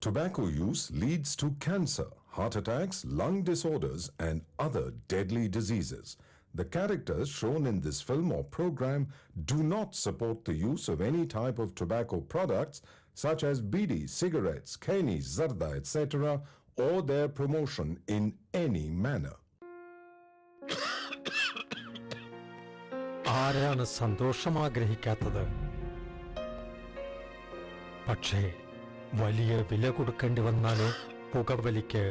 Tobacco use leads to cancer, heart attacks, lung disorders, and other deadly diseases. The characters shown in this film or program do not support the use of any type of tobacco products such as bidi, cigarettes, keni, zarda, etc., or their promotion in any manner. ആരാണ് സന്തോഷം ആഗ്രഹിക്കാത്തത്? പക്ഷേ വലിയ വില കൊടുക്കേണ്ടി വന്നാലോ പുകവലിക്ക്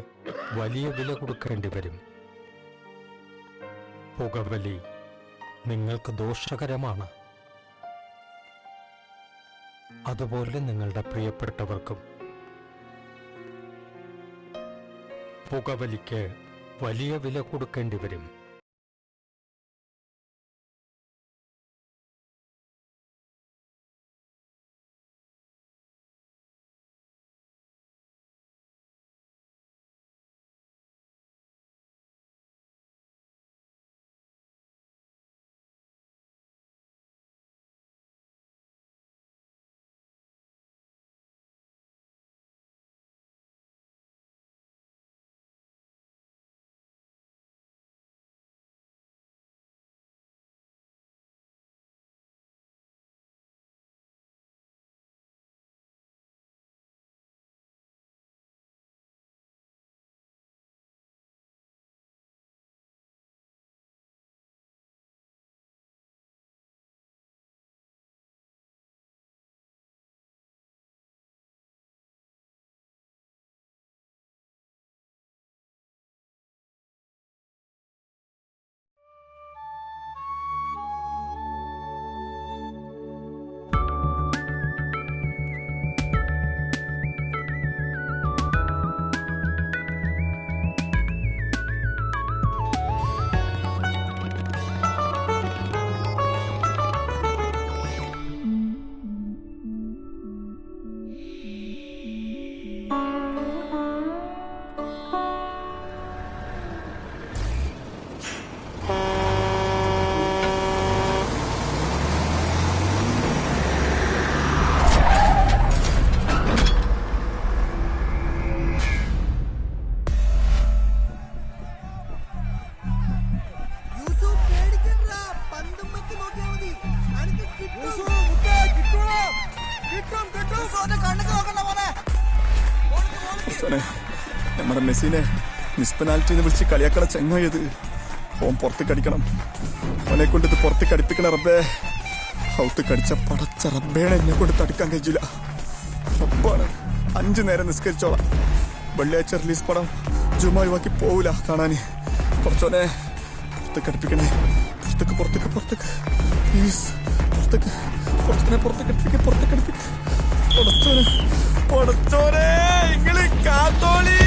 വലിയ വില കൊടുക്കേണ്ടി വരും. പുകവലി നിങ്ങൾക്ക് ദോഷകരമാണ്. അതുപോലെ നിങ്ങളുടെ പ്രിയപ്പെട്ടവർക്കും. പുകവലിക്ക് വലിയ വില കൊടുക്കേണ്ടി വരും. നമ്മുടെ മെസ്സിനെ മിസ് പെനാൽറ്റിന്ന് വിളിച്ച് കളിയാക്കണ ചെങ്ങായത്. ഓൻ പുറത്തേക്ക് അടിക്കണം. അവനെ കൊണ്ട് ഇത് പുറത്തേക്ക് അടിപ്പിക്കണ റബ്ബേ. ഔത്ത് കടിച്ച പടച്ച റബ്ബേനെ എന്നെ കൊണ്ട് തടുക്കാൻ കഴിയില്ല. റബ്ബാണ് 5 നേരം നിസ്കരിച്ചോളാം. വെള്ളിയാഴ്ച റിലീസ് പടം ജുമാ ഒഴിവാക്കി പോവില്ല കാണാന്. കുറച്ചോനെ പുറത്തേക്ക് അടിപ്പിക്കണേ. പുറത്തേക്ക് പ്ലീസ്. പുറത്തേക്ക് അടിപ്പിക്ക. പടച്ചോനെ ഇങ്ങള് കാത്തോളി.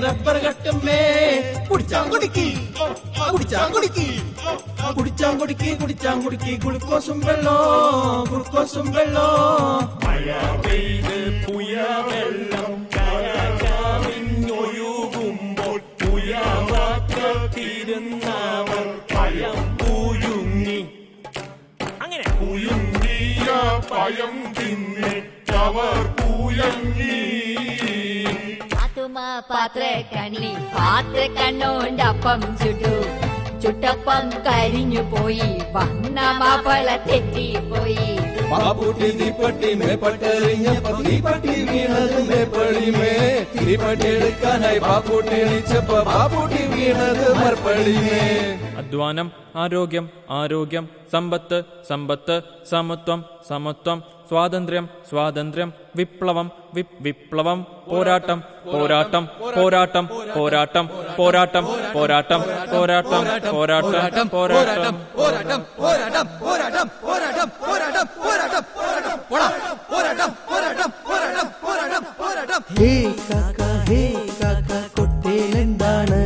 റബ്ബർ കട്ടുമേ കുടിച്ചാങ്കുടിക്കി ഗ്ലൂക്കോസും വെള്ളോ മഴ പെയ്ത് പുയ വെള്ളം കരകവിഞ്ഞൊഴുകുമ്പോൾ പുയവാക്കത്തിരുന്നവർ പഴം പൂയുങ്ങി. അങ്ങനെ പൂയുങ്ങിയ പഴം തിന്നിട്ടവർ പൂയങ്ങി. പാത്ര കണ്ണോണ്ട് അപ്പം ചുട്ടു ചുട്ടപ്പം കരിഞ്ഞു പോയി, വന്ന മാപ്പള തെറ്റിപ്പോയി. ബാപ്പുട്ടി തീപ്പട്ടി മേപ്പട്ടെറിഞ്ഞപ്പോ തീപ്പട്ടി വീണത് മേപ്പളിമേ. തീപ്പട്ടി എടുക്കാനായി ബാപ്പുട്ടി എണിച്ചപ്പോ ബാപ്പുട്ടി വീണത് മർപ്പളിമേ. അധ്വാനം ആരോഗ്യം, ആരോഗ്യം സമ്പത്ത്, സമ്പത്ത് സമത്വം, സമത്വം സ്വാതന്ത്ര്യം, സ്വാതന്ത്ര്യം വിപ്ലവം, വിപ്ലവം പോരാട്ടം, പോരാട്ടം, പോരാട്ടം, പോരാട്ടം, പോരാട്ടം, പോരാട്ടം, പോരാട്ടം, പോരാട്ടം, പോരാട്ടം, പോരാട്ടം, പോരാട്ടം, പോരാട്ടം, പോരാട്ടം, പോരാട്ടം, പോരാട്ടം, പോരാട്ടം, പോരാട്ടം, പോരാട്ടം, പോരാട്ടം, പോരാട്ടം. ഹേ കാക്ക കൊട്ടേലെന്താണ്?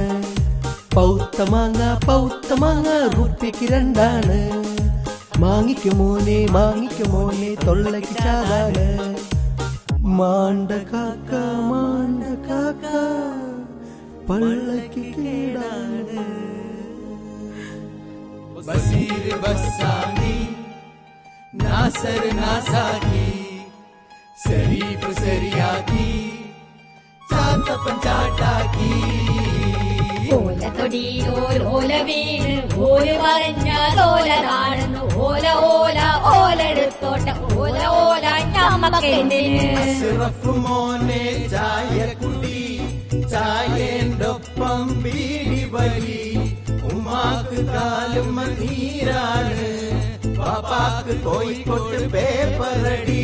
പൗത്ത മാങ്ങ റുപ്യക്ക് 2 മാങ്ങിക്കു മോനെ തൊള്ളക്ക് ചാവാണ്. മാണ്ട കാക്ക പള്ളക്ക് കേടാണ്. ബസീർ ബസാനി നാസർ നാസാക്കി ശരീഫ് ശരിയാക്കി ചാത്തപ്പൻ ചാട്ടാക്കി. ഓല തൊടിയോല വീണ് ഓല് പറഞ്ഞോലതാണെന്ന് ഓല ഓല ഓലെടുത്തോട്ട ഓല ഓല ഞമ്മക്കെന്തിന്. അഷ്റഫ് മോനെ ചായ കുടി, ചായേണ്ടൊപ്പം ബീഡി വലി. ഉമ്മാക്ക് കാലും നീരാണ്, പാപ്പാക്ക് കോഴിക്കോട്ട് പേപ്പറടി.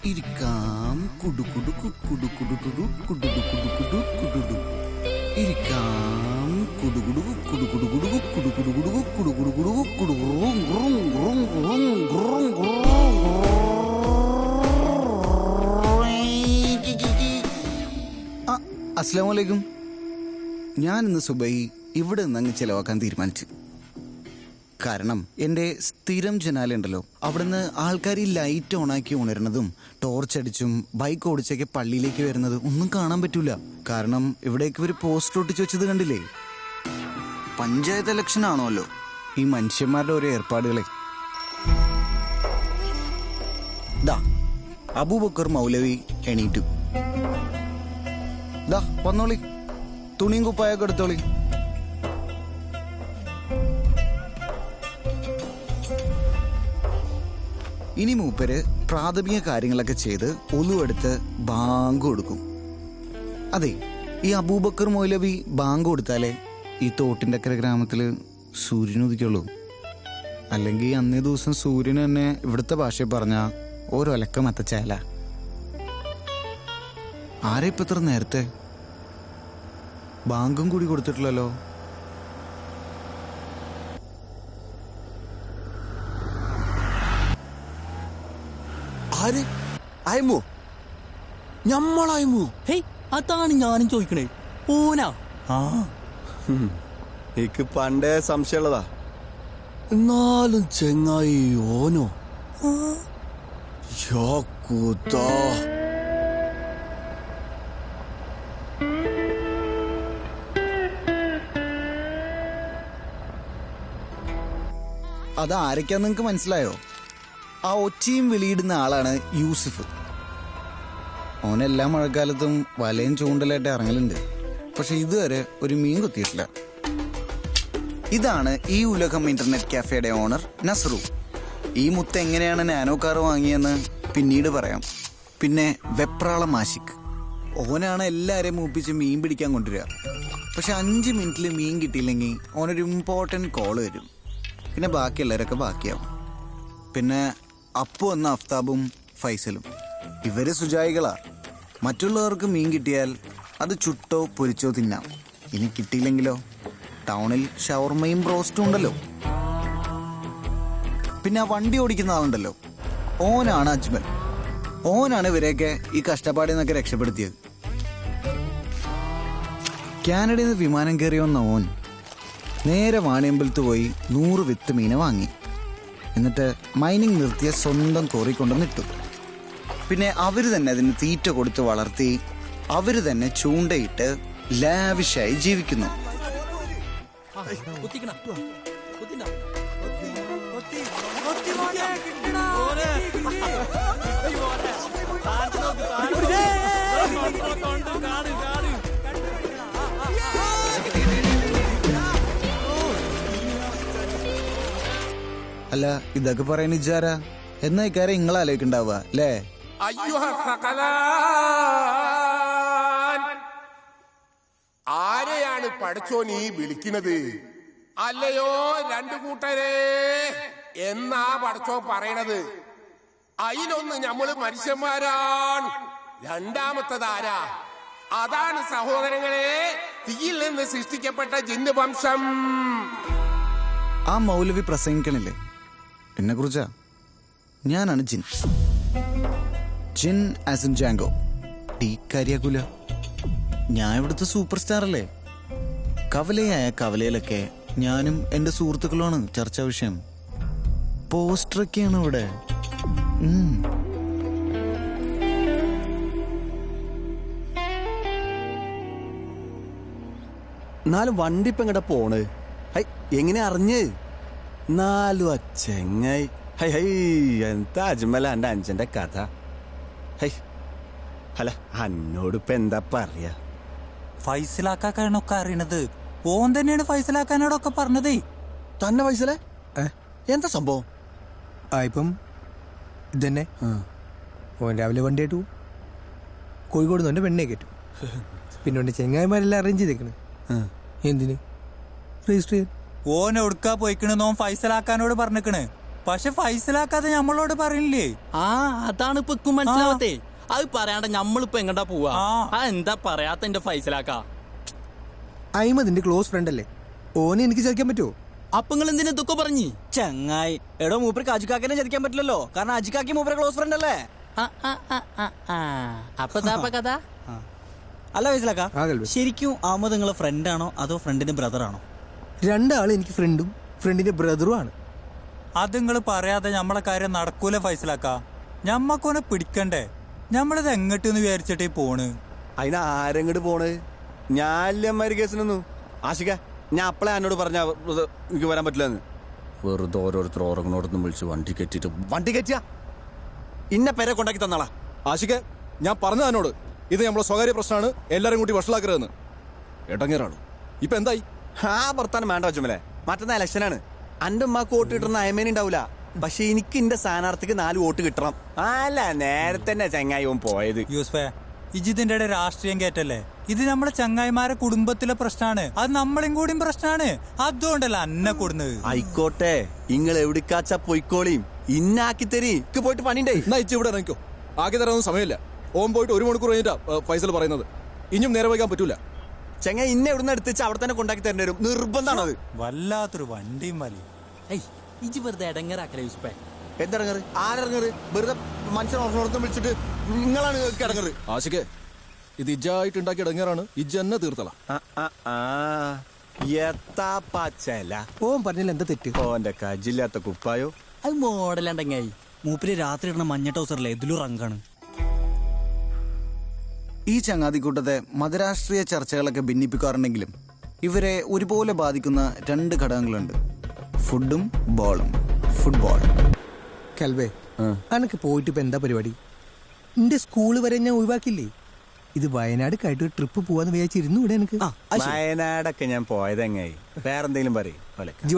ഇരിക്കാം കുടു കുടു കുടു കുടു കുടു കുടു കുടു കുടു കുടു. ഇരിക്കാം കുടു കുടു കുടു കുടു കുടു കുടു കുടു കുടു കുടു കുടു കുടു കുടു. അസ്സലാമലൈക്കും. ഞാൻ ഇന്ന് സുബൈ ഇവിടെ നിന്ന് അങ്ങ് ചെലവാക്കാൻ തീരുമാനിച്ചു. കാരണം എൻ്റെ സ്ഥിരം ജനാലുണ്ടല്ലോ, അവിടുന്ന് ആൾക്കാർ ഈ ലൈറ്റ് ഓണാക്കി ഉണരുന്നതും ടോർച്ചടിച്ചും ബൈക്ക് ഓടിച്ചൊക്കെ പള്ളിയിലേക്ക് വരുന്നത് ഒന്നും കാണാൻ പറ്റൂല. കാരണം ഇവിടേക്ക് ഒരു പോസ്റ്റർ ഒട്ടിച്ച് വെച്ചത് കണ്ടില്ലേ? പഞ്ചായത്ത് ഇലക്ഷൻ ആണോല്ലോ ഈ മനുഷ്യന്മാരുടെ ഓരോ ഏർപ്പാടുകളെ. ദാ അബൂബക്കർ മൗലവി എണീറ്റു. ദാ വന്നോളി, തുണിയും കുപ്പായൊക്കെ എടുത്തോളി. ഇനി മൂപ്പര് പ്രാഥമിക കാര്യങ്ങളൊക്കെ ചെയ്ത് ഒലുവെടുത്ത് ബാങ്ക് കൊടുക്കും. അതെ, ഈ അബൂബക്കർ മൗലവി ബാങ്ക് കൊടുത്താലേ ഈ തോട്ടിൻ്റെ അക്കരെ ഗ്രാമത്തിൽ സൂര്യൻ ഉദിക്കുള്ളൂ. അല്ലെങ്കിൽ അന്നേ ദിവസം സൂര്യന് തന്നെ ഇവിടുത്തെ ഭാഷയിൽ പറഞ്ഞ ഓരൊലക്ക മത്തച്ചാല. ആരെ ഇപ്പം ഇത്ര നേരത്തെ? ബാങ്കും കൂടി കൊടുത്തിട്ടില്ലല്ലോ. ആര്? അയമോ? ഞമ്മളായമോ? ഹേയ്, അതാണ് ഞാനും ചോദിക്കണേ. ഓനാ? ആ, എനിക്ക് പണ്ടേ സംശയമുള്ളതാ. എന്നാലും ചെങ്ങായി ഓനോ? യാക്കൂത്താ. അതാരൊക്കെയാന്ന് നിങ്ങക്ക് മനസ്സിലായോ? ആ ഒച്ചയും വിളിയിടുന്ന ആളാണ് യൂസുഫ്. ഓനെല്ലാ മഴക്കാലത്തും വലയും ചൂണ്ടലായിട്ട് ഇറങ്ങലുണ്ട്. പക്ഷെ ഇതുവരെ ഒരു മീൻ കുത്തിയിട്ടില്ല. ഇതാണ് ഈ ഉലകം ഇന്റർനെറ്റ് കാഫേയുടെ ഓണർ നസ്രു. ഈ മുത്ത് എങ്ങനെയാണ് നാനോ കാർ വാങ്ങിയെന്ന് പിന്നീട് പറയാം. പിന്നെ വെപ്രാളം ആശിക്, ഓനാണ് എല്ലാരെയും മൂപ്പിച്ച് മീൻ പിടിക്കാൻ കൊണ്ടുവരിക. പക്ഷെ 5 മിനിറ്റിൽ മീൻ കിട്ടിയില്ലെങ്കിൽ ഓനൊരു ഇമ്പോർട്ടൻറ്റ് കോള് വരും. പിന്നെ ബാക്കിയുള്ളവരൊക്കെ ബാക്കിയാവും. പിന്നെ അപ്പു എന്ന അഫ്താബും ഫൈസലും. ഇവര് സുജായികളാ. മറ്റുള്ളവർക്ക് മീൻ കിട്ടിയാൽ അത് ചുട്ടോ പൊരിച്ചോ തിന്നാം. ഇനി കിട്ടിയില്ലെങ്കിലോ ടൗണിൽ ഷവർമയും ബ്രോസ്റ്റും ഉണ്ടല്ലോ. പിന്നെ ആ വണ്ടി ഓടിക്കുന്ന ആളുണ്ടല്ലോ, ഓനാണ് അജ്മൽ. ഓനാണ് ഇവരെയൊക്കെ ഈ കഷ്ടപ്പാടിൽ നിന്നൊക്കെ രക്ഷപ്പെടുത്തിയത്. കാനഡയിൽ നിന്ന് വിമാനം കയറി വന്ന ഓൻ നേരെ വാണിയമ്പലത്ത് പോയി 100 വിത്ത് മീനെ വാങ്ങി. എന്നിട്ട് മൈനിങ് നിർത്തിയ സ്വന്തം കോറി കൊണ്ടുവന്നിട്ടു. പിന്നെ അവര് തന്നെ അതിന് തീറ്റ കൊടുത്ത് വളർത്തി അവര് തന്നെ ചൂണ്ടയിട്ട് ലാവിഷായി ജീവിക്കുന്നു. അല്ല, ഇതൊക്കെ പറയാൻ ഇജാരാ എന്നാ ഇക്കാര്യം നിങ്ങൾ ആലോചിക്കണ്ടാവുക അല്ലേ? ആരെയാണ് പടച്ചോൻ ഈ വിളിക്കുന്നത്? അല്ലയോ രണ്ടു കൂട്ടരെ എന്നാ പടച്ചോൻ പറയണത്? അതിലൊന്ന് നമ്മള് മനുഷ്യന്മാരാണ്, രണ്ടാമത്തതാരാ? അതാണ് സഹോദരങ്ങളെ തീയിൽ നിന്ന് സൃഷ്ടിക്കപ്പെട്ട ജിന്ന് വംശം. ആ മൗലവി പ്രസംഗിക്കണില്ലേ എന്നെ കുറിച്ചാ? ഞാനാണ് ജിൻ. ജിൻ ആസ് ഇൻ ജാങ്കോ ടി കരിയാക്കൂല. ഞാൻ ഇവിടുത്തെ സൂപ്പർ സ്റ്റാർ അല്ലേ. കവലയായ കവലയിലൊക്കെ ഞാനും എന്റെ സുഹൃത്തുക്കളുമാണ് ചർച്ചാ വിഷയം. പോസ്റ്ററൊക്കെയാണ് ഇവിടെ. എന്നാലും വണ്ടി ഇപ്പൊ എങ്ങടെ പോണ്? ഹൈ, എങ്ങനെ അറിഞ്ഞ്? 4 അച്ചങ്ങായി. ഹൈ ഹൈ, എന്താ അജ്മല എന്റെ അഞ്ചന്റെ കഥ? ഹൈ, അല്ല അന്നോട് ഇപ്പൊ എന്താ പറയാ? ഫൈസലാക്കാനൊക്കെ അറിയണത് ഓൻ തന്നെയാണ്. ഫൈസലാക്കാനോടൊക്കെ പറഞ്ഞതേ തന്നെ. ഫൈസലേ എന്താ സംഭവം? ഇപ്പം ഇതന്നെ ഓൻ രാവിലെ വണ്ടിയായിട്ട് പോവും, കോഴിക്കോട് നിന്ന് പെണ്ണെ കയറ്റും. പിന്നെ ഓൻ്റെ ചെങ്ങായിമാരെല്ലാം അറേഞ്ച് ചെയ്തേക്കണ്. എന്തിന്? രജിസ്റ്റർ ചെയ്യാൻ. ഓൻ എവിടുക്കാ പോയിക്കണെന്ന് ഓൻ ഫൈസലാക്കാനോട് പറഞ്ഞേക്കണ്. പക്ഷെ ഫൈസലാക്കാതെ നമ്മളോട് പറയില്ലേ? അതാണ് ഇപ്പൊ മനസ്സിലാവത്തേ. അത് പറയാണ്ട് നമ്മളിപ്പോ എങ്ങടാ പോവാ? എന്താ പറയാത്ത എന്റെ ഫൈസലാക്ക? അയിമതിന്റെ ക്ലോസ് ഫ്രണ്ട് അല്ലേ, ഓനെ എനിക്ക് ചതിക്കാൻ പറ്റുമോ? അപ്പൊ നിങ്ങൾ എന്തിനാ ഇതൊക്കെ പറഞ്ഞ്? ചങ്ങായി എടോ, മൂപ്പർക്ക് അജിക്കാക്കിനെ ചതിക്കാൻ പറ്റില്ലല്ലോ, കാരണം അജിക്കാക്കി മൂപ്പരെ ക്ലോസ് ഫ്രണ്ട് അല്ലേ. അപ്പൊ കഥ അല്ല ഫൈസലാക്ക, ശരിക്കും അഹമ്മദ് നിങ്ങളെ ഫ്രണ്ടാണോ അതോ ഫ്രണ്ടിന്റെ ബ്രദർ ആണോ? രണ്ടാള് എനിക്ക് ഫ്രണ്ടും ഫ്രണ്ടിന്റെ ബ്രദറും ആണ്. അത് നിങ്ങൾ പറയാതെ നമ്മളെ കാര്യം നടക്കൂല ഫൈസലാക്ക. ഞമ്മക്കൊനെ പിടിക്കണ്ടേ? നമ്മളിത് എങ്ങോട്ടെന്ന് വിചാരിച്ചിട്ടേ പോണ്. അതിന് ആരെങ്ങോട്ട് പോണ്? ഞാനമ്മമാര് കേസിനൊന്നു ആശിക്ക, ഞാൻ അപ്പളെ എന്നോട് പറഞ്ഞ എനിക്ക് വരാൻ പറ്റില്ലെന്ന്. വെറുതെ ഓരോരുത്തർ ഓറങ്ങോടൊന്നും വിളിച്ച് വണ്ടി കെറ്റിട്ട് വണ്ടി കെറ്റിയ ഇന്ന പേരെ കൊണ്ടാക്കി തന്നാളാ. ആശിക്ക, ഞാൻ പറഞ്ഞു എന്നോട് ഇത് നമ്മളെ സ്വകാര്യ പ്രശ്നമാണ്, എല്ലാരും കൂട്ടി വഷളാക്കരുതെന്ന്. എടങ്ങേറാണ്. ഇപ്പൊ എന്തായി? വർത്താനം വേണ്ട വച്ചുമല്ലേ, മറ്റന്നാ ഇലക്ഷനാണ്. അന്റെ ഉമ്മാക്ക് വോട്ട് കിട്ടുന്ന അയമേനി ഉണ്ടാവൂല, പക്ഷെ എനിക്ക് എന്റെ സ്ഥാനാർത്ഥിക്ക് 4 വോട്ട് കിട്ടണം. അല്ല നേരത്തെ തന്നെ ചങ്ങായി പോയത്. യൂസ്ഫേ, ഇജിതിന്റെ രാഷ്ട്രീയം കേട്ടല്ലേ? ഇത് നമ്മുടെ ചങ്ങായിമാരെ കുടുംബത്തിലെ പ്രശ്നമാണ്, അത് നമ്മളെയും കൂടിയും പ്രശ്നമാണ്. അതുകൊണ്ടല്ല അന്നെ കൊടുന്നത്. ആയിക്കോട്ടെ, നിങ്ങൾ എവിടേക്കാച്ചാ പോയിക്കോളിയും, ഇന്നാക്കി തരി. പോയിട്ട് പണിണ്ടേ. എന്നാ ഇച്ച് ഇവിടെ ഇറങ്ങിക്കോ, ആക്കി തരാനൊന്നും സമയമില്ല. ഓൻ പോയിട്ട് 1 മണിക്കൂർ കഴിഞ്ഞിട്ടാ ഫൈസൽ പറയുന്നത്. ഇനിയും നേരെ വയ്ക്കാൻ പറ്റൂല. ചെങ്ങ ഇന്നെ എവിടുന്ന് എടുത്തിച്ച് അവിടെ തന്നെ കൊണ്ടാക്കി തരേണ്ടി വരും, നിർബന്ധമാണത്. വല്ലാത്തൊരു വണ്ടിയും വലി. ഇജ് വെറുതെ ഇടങ്ങറാക്കല യൂസ്ഫേ. എന്തിറങ്ങറ്? ആരിറങ്ങറ്? വെറുതെ മനുഷ്യൻ ഓർമ്മ വിളിച്ചിട്ട് നിങ്ങളാണ് ഇറങ്ങറ്. ആശിക്കേ, ഇത് ഇജ്ജായിട്ട് ഉണ്ടാക്കിയ ഇടങ്ങേറാണ്. ഇജ്ജ് തന്നെ തീർത്തല. ഓൻ പറഞ്ഞാൽ എന്താ തെറ്റ്? ഓന്റെ കജില്ലാത്ത കുപ്പായോ അത് മോഡലുണ്ടെങ്ങായി. മൂപ്പര് രാത്രി ഇടുന്ന മഞ്ഞ ടൗസറിലെ ഇതിലും റങ്കാണ്. ഈ ചങ്ങാതിക്കൂട്ടത്തെ മതരാഷ്ട്രീയ ചർച്ചകളൊക്കെ ഭിന്നിപ്പിക്കാറുണ്ടെങ്കിലും ഇവരെ ഒരുപോലെ ബാധിക്കുന്ന 2 ഘടകങ്ങളുണ്ട്: ഫുഡും ബോളും. ഫുട്ബോൾ. കൽവേ, അനക്ക് പോയിട്ട് ഇപ്പൊ എന്താ പരിപാടി? എന്റെ സ്കൂള് വരെ ഞാൻ ഒഴിവാക്കില്ലേ? ഇത് വയനാട് കഴിഞ്ഞ ട്രിപ്പ് പോവാന്ന് വിചാരിച്ചിരുന്നു. ഇവിടെ എനിക്ക് വയനാടൊക്കെ ഞാൻ പോയതെങ്ങായി. വേറെന്തെങ്കിലും പറയും.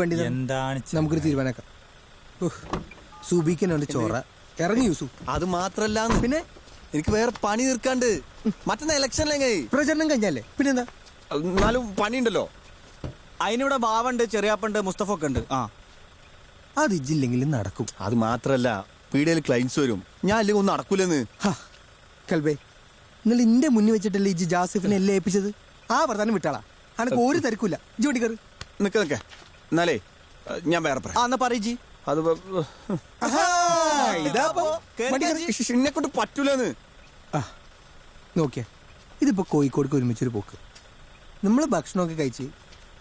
വണ്ടി എന്താണ് നമുക്കൊരു തീരുമാനമാക്കാം. സൂബിക്കനുണ്ട് ചോറ. ഇറങ്ങി യൂസു. അത് മാത്രല്ല, പിന്നെ എനിക്ക് വേറെ പണി തീർക്കാണ്ട്. മറ്റന്നാ ഇലക്ഷനിലെങ്ങായി പ്രചരണം കഴിഞ്ഞല്ലേ, പിന്നെന്താ? എന്നാലും പണിയുണ്ടല്ലോ. അതിനിവിടെ ബാവുണ്ട്, ചെറിയാപ്പുണ്ട്, മുസ്തഫ ഒക്കെ ഉണ്ട്. അത് ഇജില്ലെങ്കിലും നടക്കും. അത് മാത്രല്ല പീടികയിൽ ക്ലൈൻസ് വരും. ഞാൻ അല്ലെങ്കിൽ ഒന്നും നടക്കൂലെന്ന്. കൽബേ, നിങ്ങൾ ഇന്റെ മുന്നിൽ വെച്ചിട്ടല്ലേ ഇജി ജാസിഫിനെ എല്ലാം ഏൽപ്പിച്ചത്? ആ വർത്താനം വിട്ടാളാ, അനക്ക് ഒരു തിരക്കില്ല. ഇജി വണ്ടി കയറി. നിക്ക എന്നാലേ ഞാൻ വേറെ പറയാം. പറയജി. അത് എന്നെ കൊണ്ട് പറ്റൂലെന്ന്. നോക്കിയാ ഇതിപ്പോ കോഴിക്കോടേക്ക് ഒരുമിച്ചൊരു പോക്ക്. നമ്മള് ഭക്ഷണമൊക്കെ കഴിച്ച്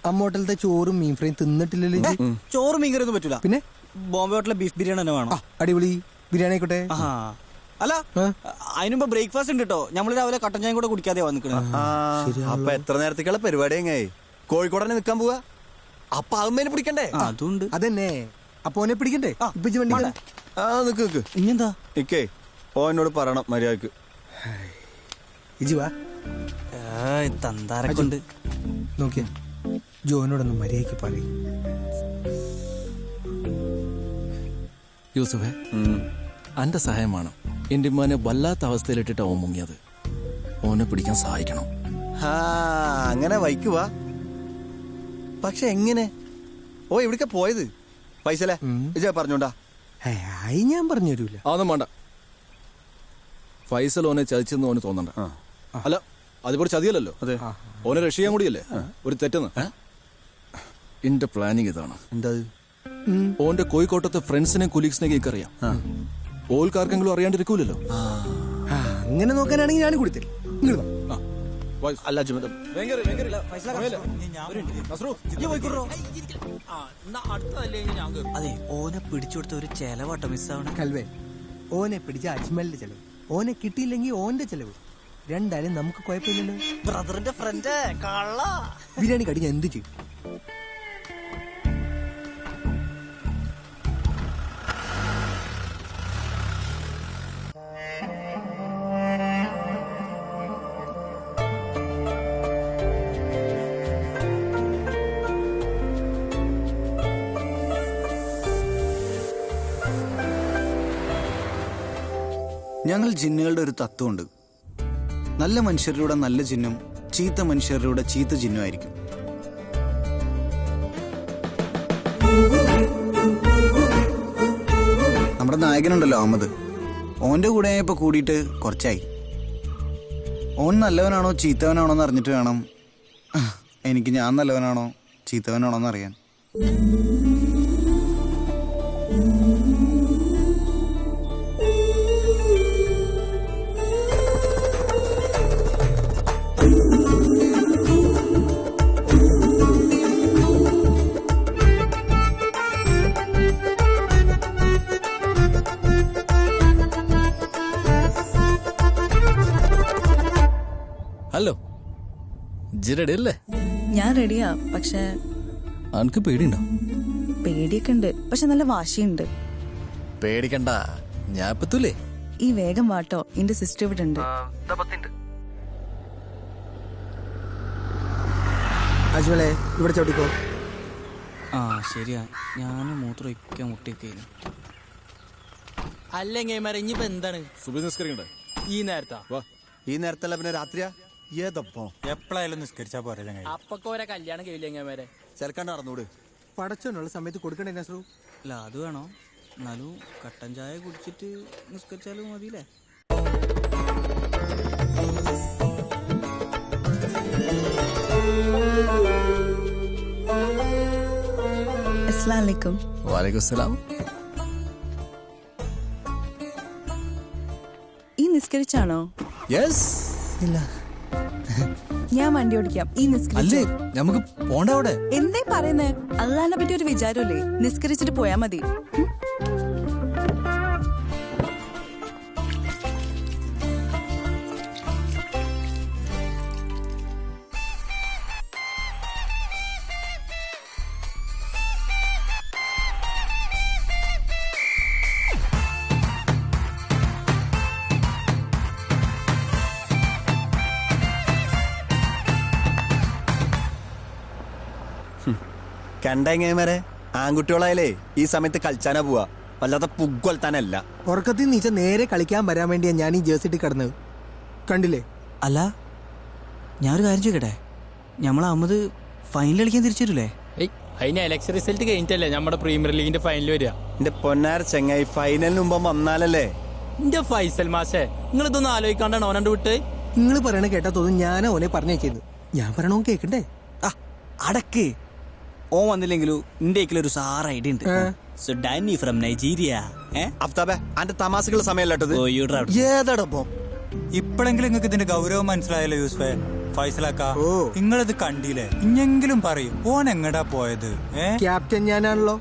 അമ്മോട്ടലത്തെ ചോറും മീൻ ഫ്രൈയും തിന്നിട്ടില്ലല്ലോ. ചോറും മീൻ കറിയൊന്നും പറ്റൂല. പിന്നെ ബോംബെ ഹോട്ടലിലെ ബീഫ് ബിരിയാണി തന്നെ വേണം. അടിപൊളി ബിരിയാണി ആയിക്കോട്ടെ. അല്ല അതിനുമ്പോ ബ്രേക്ക്ഫാസ്റ്റ് ഉണ്ട് കേട്ടോ. നമ്മള് രാവിലെ കട്ടൻ ചായ കൂടെ കുടിക്കാതെ വന്നിക്കണേ. അപ്പൊ എത്ര നേരത്തേക്കുള്ള പരിപാടി എങ്ങായി? കോഴിക്കോടനെ നിക്കാൻ പോവാ. അപ്പൊ അമ്മേനെ പിടിക്കണ്ടേ? അതുണ്ട്. അതന്നെ. അപ്പൊ ഓനെ പിടിക്കണ്ടേ? വണ്ടി നിക്ക് ഇനിയെന്താ നിക്കേ. ഓനോട് പറയണം മര്യാദക്ക്. ഇജി വാ. തന്താരക്കുണ്ട്. നോക്കിയ ജോനോടൊന്നും മര്യാദക്ക് പറയും. യൂസുഫേ, അന്റെ സഹായം വേണം. എന്റെ ഉമ്മാനെ വല്ലാത്ത അവസ്ഥയിലിട്ടിട്ട് ഓൻ മുങ്ങിയത്. ഓനെ പിടിക്കാൻ സഹായിക്കണം. അങ്ങനെ വൈക്കുവാ. പക്ഷെ എങ്ങനെ? ഓ എവിടേക്കാ പോയത്? പൈസല്ലേ ഇജ പറഞ്ഞോണ്ടാ. ഞാൻ പറഞ്ഞു തരൂല. അതൊന്നും വേണ്ട. ഫൈസൽ ഓനെ ചതിച്ചെന്ന് ഓന് തോന്നണ്ട. അല്ല, അതിപ്പോ ചതിയല്ലോ. അതെ, ഓനെ രക്ഷിക്കാൻ കൂടിയല്ലേ ഒരു തെറ്റെന്ന്. എന്റെ പ്ലാനിങ് ഇതാണ്. എന്താ? ഓന്റെ കോഴിക്കോട്ടത്തെ ഫ്രണ്ട്സിനെ കൊലീഗ്സിനെ അറിയാം. ഓൽക്കാർക്കെങ്കിലും അറിയാണ്ടിരിക്കൂലല്ലോ. അങ്ങനെ നോക്കാനാണെങ്കിൽ ഞാൻ കൊടുത്തില്ല. അല്ല അതെ, ഓനെ പിടിച്ചുകൊടുത്ത ഒരു ചെലവാട്ട മിസ്സാവണം. കൽവേ, ഓനെ പിടിച്ച അജ്മലിന്റെ ചെലവ്, ഓനെ കിട്ടിയില്ലെങ്കിൽ ഓന്റെ ചെലവ്, രണ്ടാലും നമുക്ക് കുഴപ്പമില്ലല്ലോ. ബ്രദറിന്റെ ഫ്രണ്ട് കള്ള ബിരിയാണി കടി ഞാൻ എന്ത് ചെയ്യും? ഞങ്ങൾ ജിന്നുകളുടെ ഒരു തത്വമുണ്ട്. നല്ല മനുഷ്യരിലൂടെ നല്ല ജിന്നും ചീത്ത മനുഷ്യരിലൂടെ ചീത്ത ജിന്നുമായിരിക്കും. നമ്മുടെ നായകനുണ്ടല്ലോ അഹമ്മദ്, ഓന്റെ കൂടെ ഇപ്പൊ കൂടിയിട്ട് കുറച്ചായി. ഓൻ നല്ലവനാണോ ചീത്തവനാണോ എന്ന് അറിഞ്ഞിട്ട് വേണം എനിക്ക് ഞാൻ നല്ലവനാണോ ചീത്തവനാണോ എന്ന് അറിയാൻ. ഹലോ, ജി റെഡി അല്ലേ? ഞാൻ റെഡിയാ. പക്ഷെ അനക്ക് പേടിയുണ്ടോ? പേടിയൊക്കെ ഉണ്ട്, പക്ഷെ നല്ല വാശിയുണ്ട്. പേടിക്കണ്ട, ഞാൻ എത്തൂലേ. ഈ വേഗം വാട്ടോ, എന്റെ സിസ്റ്റർ ഇവിടെ ഉണ്ട്. അജ്മലെ, ഇവിടെ ചവിട്ടിക്കോ. ശരിയാ, ഞാൻ മൂത്രമൊക്കെ മുട്ടിയൊക്കെ. അല്ലെങ്കിൽ ഇനിയിപ്പോ എന്താണ്? സുബഹി നിസ്കരിക്കണ്ടേ ഈ നേരത്താ? ഈ നേരത്തല്ല, പിന്നെ രാത്രിയാ? ഏതപ്പോ എപ്പോഴായാലും നിസ്കരിച്ചാ പോരെ. അപ്പൊക്കെ കല്യാണം കഴിയില്ല. ചെറുക്കാണ്ട് നടന്നൂട്. പടച്ചോനുള്ള സമയത്ത് കൊടുക്കണ്ടേ നസ്രു? അല്ല, അത് വേണോ? എന്നാലും കട്ടൻ ചായ കുടിച്ചിട്ട് നിസ്കരിച്ചാലും മതിയില്ലേ? അസ്സലാമു അലൈക്കും. വലൈക്കും സലാം. ഈ നിസ്കരിച്ചാണോ? യെസ്. ഇല്ല, ഞാൻ വണ്ടി ഓടിക്കാം. ഈ അല്ലേ നമുക്ക് പോണ്ട അവിടെ. എന്തേ പറയുന്നേ? അള്ളാഹിനെ പറ്റി ഒരു വിചാരമില്ലേ? നിസ്കരിച്ചിട്ട് പോയാ മതി. കണ്ടെങ്ങനെ ആൺകുട്ടികളായാലേ ഈ സമയത്ത് കളിച്ചാനാ പോവാ, വല്ലാതെ പുകൊൽത്താനല്ല. ഉറക്കത്തിൽ നീച്ച നേരെ കളിക്കാൻ വരാൻ വേണ്ടിയാ ഞാൻ ഈ ജേഴ്സിട്ട് കിടന്നത്. കണ്ടില്ലേ? അല്ല, ഞാനൊരു കാര്യം ചോദിക്കട്ടെ, നമ്മളെ അഹമ്മദ് ഫൈനൽ കളിക്കാൻ തിരിച്ചു വരില്ലേ? അതിന് ഇലക്ഷൻ റിസൾട്ട് കഴിഞ്ഞിട്ടല്ലേ നമ്മുടെ പ്രീമിയർ ലീഗിന്റെ ഫൈനൽ വരിക. എന്റെ പൊന്നാര ചെങ്ങായി ഫൈനലിന് മുമ്പ് വന്നാലല്ലേ. എന്റെ ഫൈസൽ മാഷേ, നിങ്ങൾ ഇതൊന്നും ആലോചിക്കാണ്ടാണ് ഓനണ്ട് വിട്ട്. നിങ്ങൾ പറയണ കേട്ടാ തോന്നും ഞാൻ ഓനെ പറഞ്ഞേക്കുന്നു. ഞാൻ പറയണോ കേക്കണ്ടേ? അടക്ക്. ഓൻ വന്നില്ലെങ്കിലും ഇന്ത്യക്ക് ഒരു സാർ ഐഡിയ ഉണ്ട്. So Danny from Nigeria. അഫ്താബേ, അന്റെ തമാശകളുടെ സമയമല്ലോ ഏതടപ്പോ. ഇപ്പോഴെങ്കിലും നിങ്ങൾക്ക് ഇതിന്റെ ഗൗരവം മനസ്സിലായല്ലോ യൂസ്ഫേ. ഫൈസലാക്ക, നിങ്ങളിത് കണ്ടില്ലേ? ഇഞ്ഞെങ്കിലും പറയും ഓൻ എങ്ങടാ പോയത്? ക്യാപ്റ്റൻ ഞാനാണല്ലോ.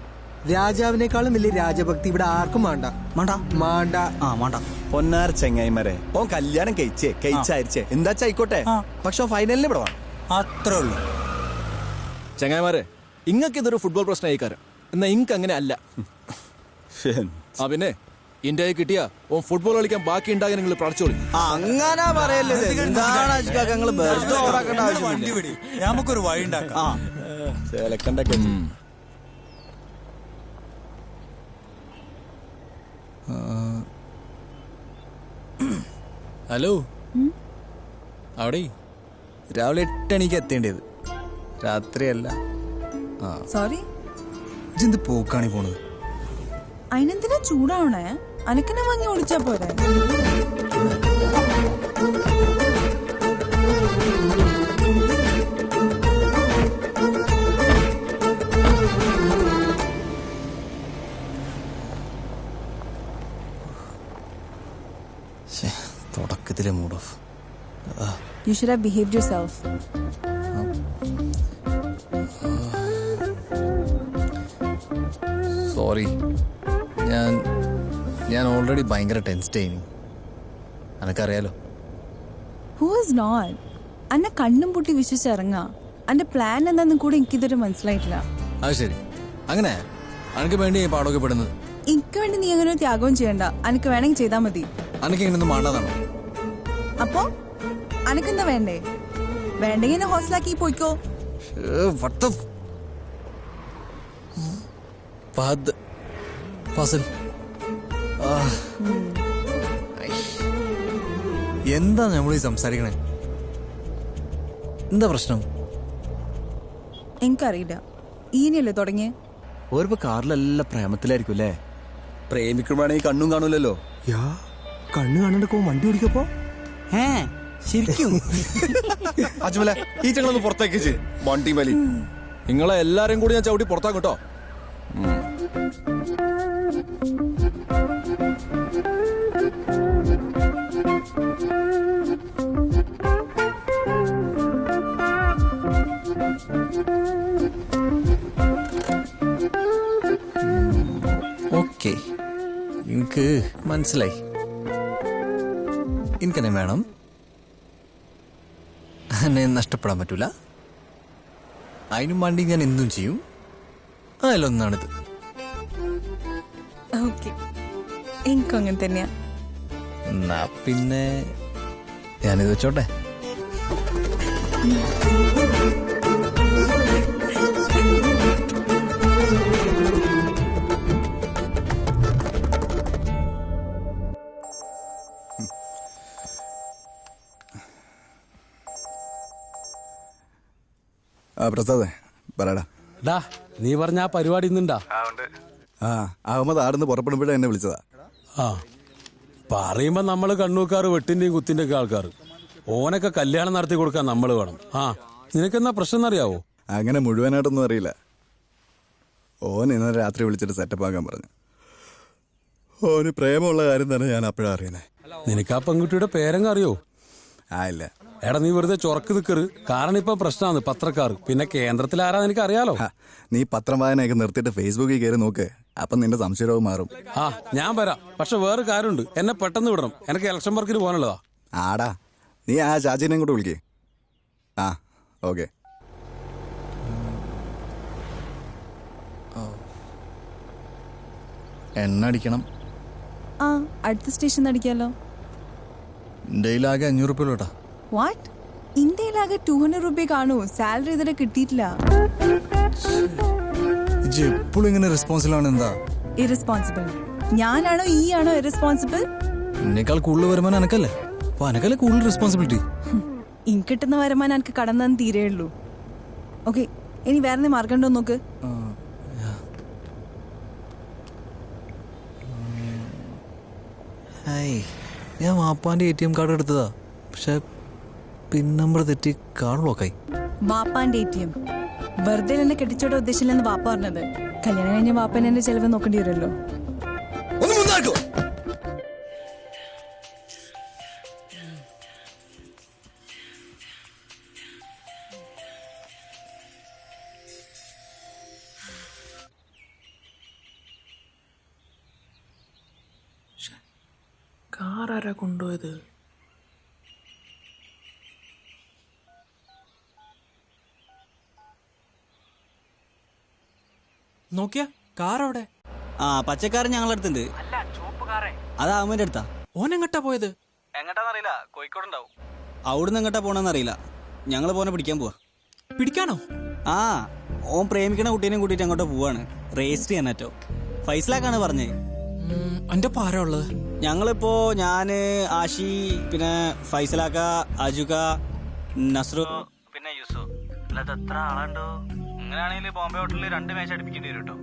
രാജാവിനേക്കാളും വലിയ രാജഭക്തി ഇവിടെ ആർക്കും വേണ്ട. പൊന്നാര ചെങ്ങായിമാരെ, ഓൻ കല്യാണം കഴിച്ചേ എന്താ ആയിക്കോട്ടെ, പക്ഷെ ഫൈനലിന് ഇവിടെ വേണം. അത്രേ ഉള്ളൂ. ചെങ്ങായിമാരെ, ഇങ്ങക്ക് ഇതൊരു ഫുട്ബോൾ പ്രശ്നമായിക്കാരം. എന്നാ ഇങ്ങക്ക് അങ്ങനെ അല്ല. പിന്നെ ഇന്ത്യയെ കിട്ടിയാ ഓൻ ഫുട്ബോൾ കളിക്കാൻ ബാക്കി ഉണ്ടാകാൻ നിങ്ങൾ പ്രാർത്ഥിച്ചോളി. അങ്ങനെ പറയല്ലേ. നമുക്കൊരു വഴി ഉണ്ടാക്കാം. ഹലോ, അവിടെ രാവിലെ 8 മണിക്ക് എത്തേണ്ടത്, രാത്രിയല്ല. സോറി, ഇതെന്ത് പോക്കാണി പോണത്? അതിനെന്തിനാ ചൂടാവണേ? അനക്കെന്നെ വാങ്ങി ഒളിച്ചാ പോരെ? തുടക്കത്തിലെ mood off. You should have behaved yourself. Sorry, ഞാൻ ഓൾറെഡി ഭയങ്കര ടെൻസ്ഡ് ആയി. എനക്കറിയാലോ. Who is not? അന്നെ കണ്ണും പൂട്ടി വിശ്വസിച്ചിറങ്ങാ. അന്റെ പ്ലാൻ എന്താന്നും കൂടെ എനിക്കിതൊരു മനസ്സിലായിട്ടില്ല. അത് ശരി, അങ്ങനെ അനക്ക് വേണ്ടി പാടൊക്കെ പെടുന്നത്. എനിക്ക് വേണ്ടി നീ അങ്ങനെ ഒരു ത്യാഗവും ചെയ്യണ്ട. അനക്ക് വേണമെങ്കിൽ ചെയ്താ മതി. അനക്ക് ഇങ്ങനൊന്നും വേണ്ടതാണോ? അപ്പൊ അനക്കെന്താ വേണ്ടേ? വേണ്ടെങ്കിൽ ഹോസ്റ്റലാക്കി പോയിക്കോ. എന്താ നമ്മൾ സംസാരിക്കണേ? എന്താ പ്രശ്നം? എനിക്കറിയില്ല. ഈനല്ലേ തുടങ്ങിയേ? ഓരിപ്പോ കാറിലെല്ലാം പ്രേമത്തിലായിരിക്കും അല്ലേ? പ്രേമിക്കുമ്പോഴാണെങ്കിൽ കണ്ണും കാണൂലല്ലോ. കണ്ണു കാണണ്ടോ വണ്ടി ഓടിക്കപ്പോ? ശരിക്കും അജ്മല, ഈ ചങ്ങളൊന്ന് പുറത്തേക്ക് വണ്ടി വലി. നിങ്ങളെ എല്ലാരും കൂടി ഞാൻ ചവിട്ടി പുറത്താക്കും കേട്ടോ. ഓക്കെ, എനിക്ക് മനസ്സിലായി. എനിക്കെന്നെ വേണം, എന്നെ നഷ്ടപ്പെടാൻ പറ്റൂല. അതിനും വേണ്ടി ഞാൻ എന്തും ചെയ്യും. അതിലൊന്നാണിത്. എനിക്കും അങ്ങനെ തന്നെയാ. എന്നാ പിന്നെ ഞാനിത് വെച്ചോട്ടെ. പ്രസാദേ, പറയടാ. നീ പറഞ്ഞ ആ പരിപാടി ഇന്നുണ്ടാ? അഹമ്മദ് ആടുന്ന് പുറപ്പെടുമ്പോഴേ എന്നെ വിളിച്ചതാ. പറയുമ്പോ നമ്മള് കണ്ണൂക്കാറ് വെട്ടിന്റെയും കുത്തിന്റെയും ഒക്കെ ആൾക്കാർ. ഓനൊക്കെ കല്യാണം നടത്തി കൊടുക്കാൻ നമ്മള് വേണം. നിനക്കെന്നാ പ്രശ്നം എന്നറിയാവോ? അങ്ങനെ മുഴുവനായിട്ടൊന്നും അറിയില്ല. ഓൻ ഇന്നലെ രാത്രി വിളിച്ചിട്ട് സെറ്റപ്പ് ആക്കാൻ പറഞ്ഞു. ഓന് പ്രേമമുള്ള കാര്യം തന്നെ ഞാൻ അപ്പോഴാ അറിയുന്നേ. നിനക്ക് ആ പെൺകുട്ടിയുടെ പേരങ്ങ അറിയോ? ഇല്ല. എടാ, നീ വെറുതെ ചൊറക്ക് നിക്കറ്. കാരണം ഇപ്പൊ പ്രശ്നമാണ് പത്രക്കാർ. പിന്നെ കേന്ദ്രത്തിൽ ആരാ നിനക്ക് അറിയാലോ. നീ പത്രം വായനയൊക്കെ നിർത്തിയിട്ട് ഫേസ്ബുക്കിൽ കയറി നോക്ക്. അപ്പൊ നിന്റെ സംശയവും മാറും. ഞാൻ വരാം. പക്ഷെ വേറെ കാര്യമുണ്ട്, എന്നെ പെട്ടെന്ന് വിടണം. എനിക്ക് ഇലക്ഷൻ വർക്കിന് പോകാനുള്ളതാ. ആടാ, നീ ആ ചാച്ചിനെയും കൂടെ വിളിക്കേ. ഓക്കെ. എണ്ണ അടിക്കണം. അടുത്ത സ്റ്റേഷൻ അടിക്കാലോ. ഇന്ത്യയിലാകെ 500 രൂപ. വാട്ട്? ഇന്ത്യയിലാകെ 200 രൂപ കാണൂ. സാലറി ഇതുവരെ കിട്ടിയിട്ടില്ല. എപ്പോഴും ഇങ്ങനെ റെസ്പോൺസിബിൾ ആണ്. എന്താ ഇറസ്പോൺസിബിൾ? ഞാനാണോ ഈ ആണോ ഇറസ്പോൺസിബിൾ? എന്നേക്കാൾ കൂടുതൽ വരുമാനം എനക്കല്ലേ. അപ്പൊ എനക്കല്ലേ കൂടുതൽ റെസ്പോൺസിബിലിറ്റി. കിട്ടുന്ന വരുമാനം എനിക്ക് കടന്നു തീരേ ഉള്ളൂ. ഓക്കെ, ഇനി വേറെ മാർഗം ഉണ്ടോ നോക്ക്. ഞാൻ വാപ്പാന്റെ ATM കാർഡ് എടുത്തതാ, പക്ഷെ പിൻ നമ്പർ തെറ്റി കാർഡ് ബ്ലോക്കായി. വാപ്പാന്റെ ATM വെറുതെ എന്നെ കെട്ടിച്ചോടെ ഉദ്ദേശിച്ചില്ലെന്ന് വാപ്പ പറഞ്ഞത്. കല്യാണം കഴിഞ്ഞ വാപ്പൻ എന്റെ ചെലവ് നോക്കേണ്ടി വരുമല്ലോ. കാറാരാ കൊണ്ടുപോയത്? നോക്കിയ കാറവിടെ. ആ പച്ചക്കാരൻ ഞങ്ങളടുത്തുണ്ട്. അത് അമ്മേന്റെ അടുത്താ. ഓൻ എങ്ങട്ടാ പോയത്? എങ്ങട്ടാന്നറിയില്ല, കോഴിക്കോടുണ്ടാവും. അവിടുന്ന് എങ്ങട്ടാ പോണെന്നറിയില്ല. ഞങ്ങള് പോനെ പിടിക്കാൻ പോവാ. പിടിക്കാനോ? ആ ഓൻ പ്രേമിക്കണ കുട്ടീനെയും കൂട്ടിട്ട് അങ്ങോട്ട് പോവാണ്. രജിസ്റ്റർ ചെയ്യാനോ. ഫൈസലാക്കാണ് പറഞ്ഞേ. എന്റെ പാര ഉള്ളത്. ഞങ്ങളിപ്പോ ഞാന്, ആഷി, പിന്നെ ഫൈസലാക്ക, അജുക, നസ്രു, പിന്നെ യൂസു. അല്ലാതെ എത്ര ആളുണ്ടോ? അങ്ങനെയാണെങ്കിൽ ബോംബെ ഹോട്ടലിൽ 2 മാച്ച് അടുപ്പിക്കേണ്ടി വരും കേട്ടോ.